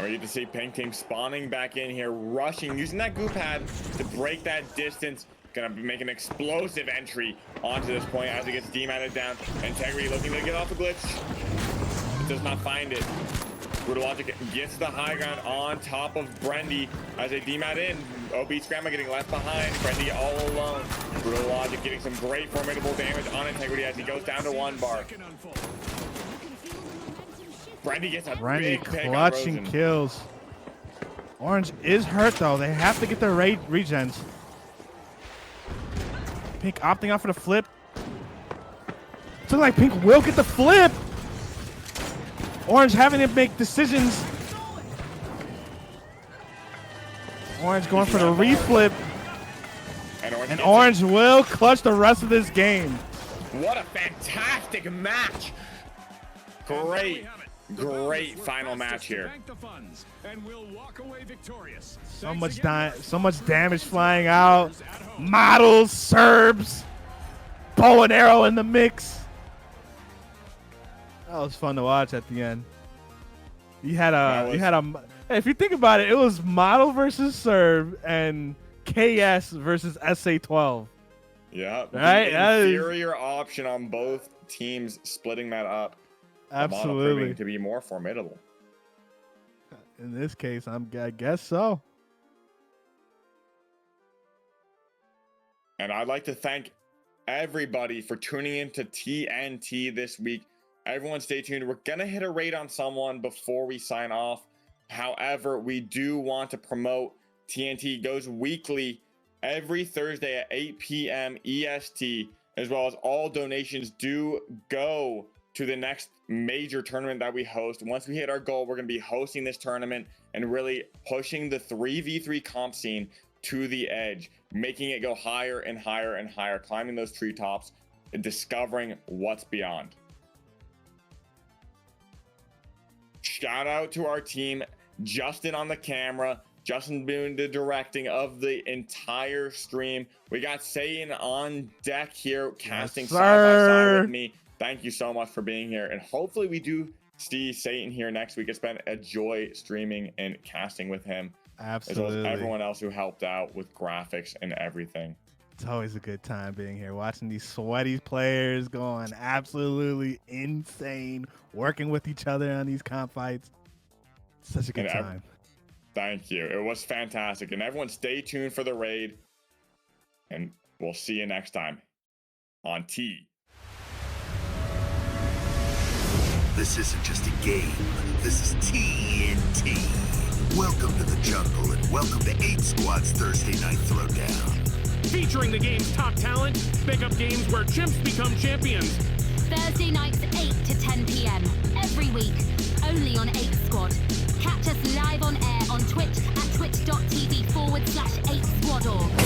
And we get to see Pink Team spawning back in here, rushing, using that goo pad to break that distance. Gonna make an explosive entry onto this point as it gets dematted down. Integrity looking to get off the glitch. It does not find it. Brutal Logic gets the high ground on top of Brendy as they demat in. OB's Grandma getting left behind. Brendy all alone. Brutal Logic getting some great formidable damage on Integrity as he goes down to 1 bar. Brendy gets a big pick on clutching Rosen. kills. Orange is hurt though. They have to get their regens. Pink opting out for the flip. It's looking like Pink will get the flip. Orange having to make decisions. Orange going for the reflip. And Orange will clutch the rest of this game. What a fantastic match. Great final match here. So much damage flying out. Models, Serbs, bow and arrow in the mix. That was fun to watch at the end. If you think about it, it was Model versus Serb and KS versus SA12. Yeah, right. The inferior option on both teams splitting that up. Absolutely. Proving to be more formidable. In this case, I guess so. And I'd like to thank everybody for tuning in to TNT this week. Everyone stay tuned. We're going to hit a raid on someone before we sign off. However, we do want to promote TNT goes weekly every Thursday at 8 p.m. EST, as well as all donations do go to the next major tournament that we host. Once we hit our goal, we're going to be hosting this tournament and really pushing the 3v3 comp scene to the edge, making it go higher and higher and higher, climbing those treetops and discovering what's beyond. Shout out to our team, Justin on the camera, Justin doing the directing of the entire stream. We got Satan on deck here, casting side by side with me. Thank you so much for being here. And hopefully we do see Satan here next week. It's been a joy streaming and casting with him. Absolutely. As well as everyone else who helped out with graphics and everything. It's always a good time being here, watching these sweaty players going absolutely insane, working with each other on these comp fights. Such a good time. Thank you. It was fantastic. And everyone stay tuned for the raid. And we'll see you next time on T. This isn't just a game. This is TNT. Welcome to the jungle and welcome to 8 Squad's Thursday Night Throwdown. Featuring the game's top talent, pick up games where chimps become champions. Thursday nights 8 to 10 p.m. every week, only on 8 Squad. Catch us live on air on Twitch at twitch.tv/8squad.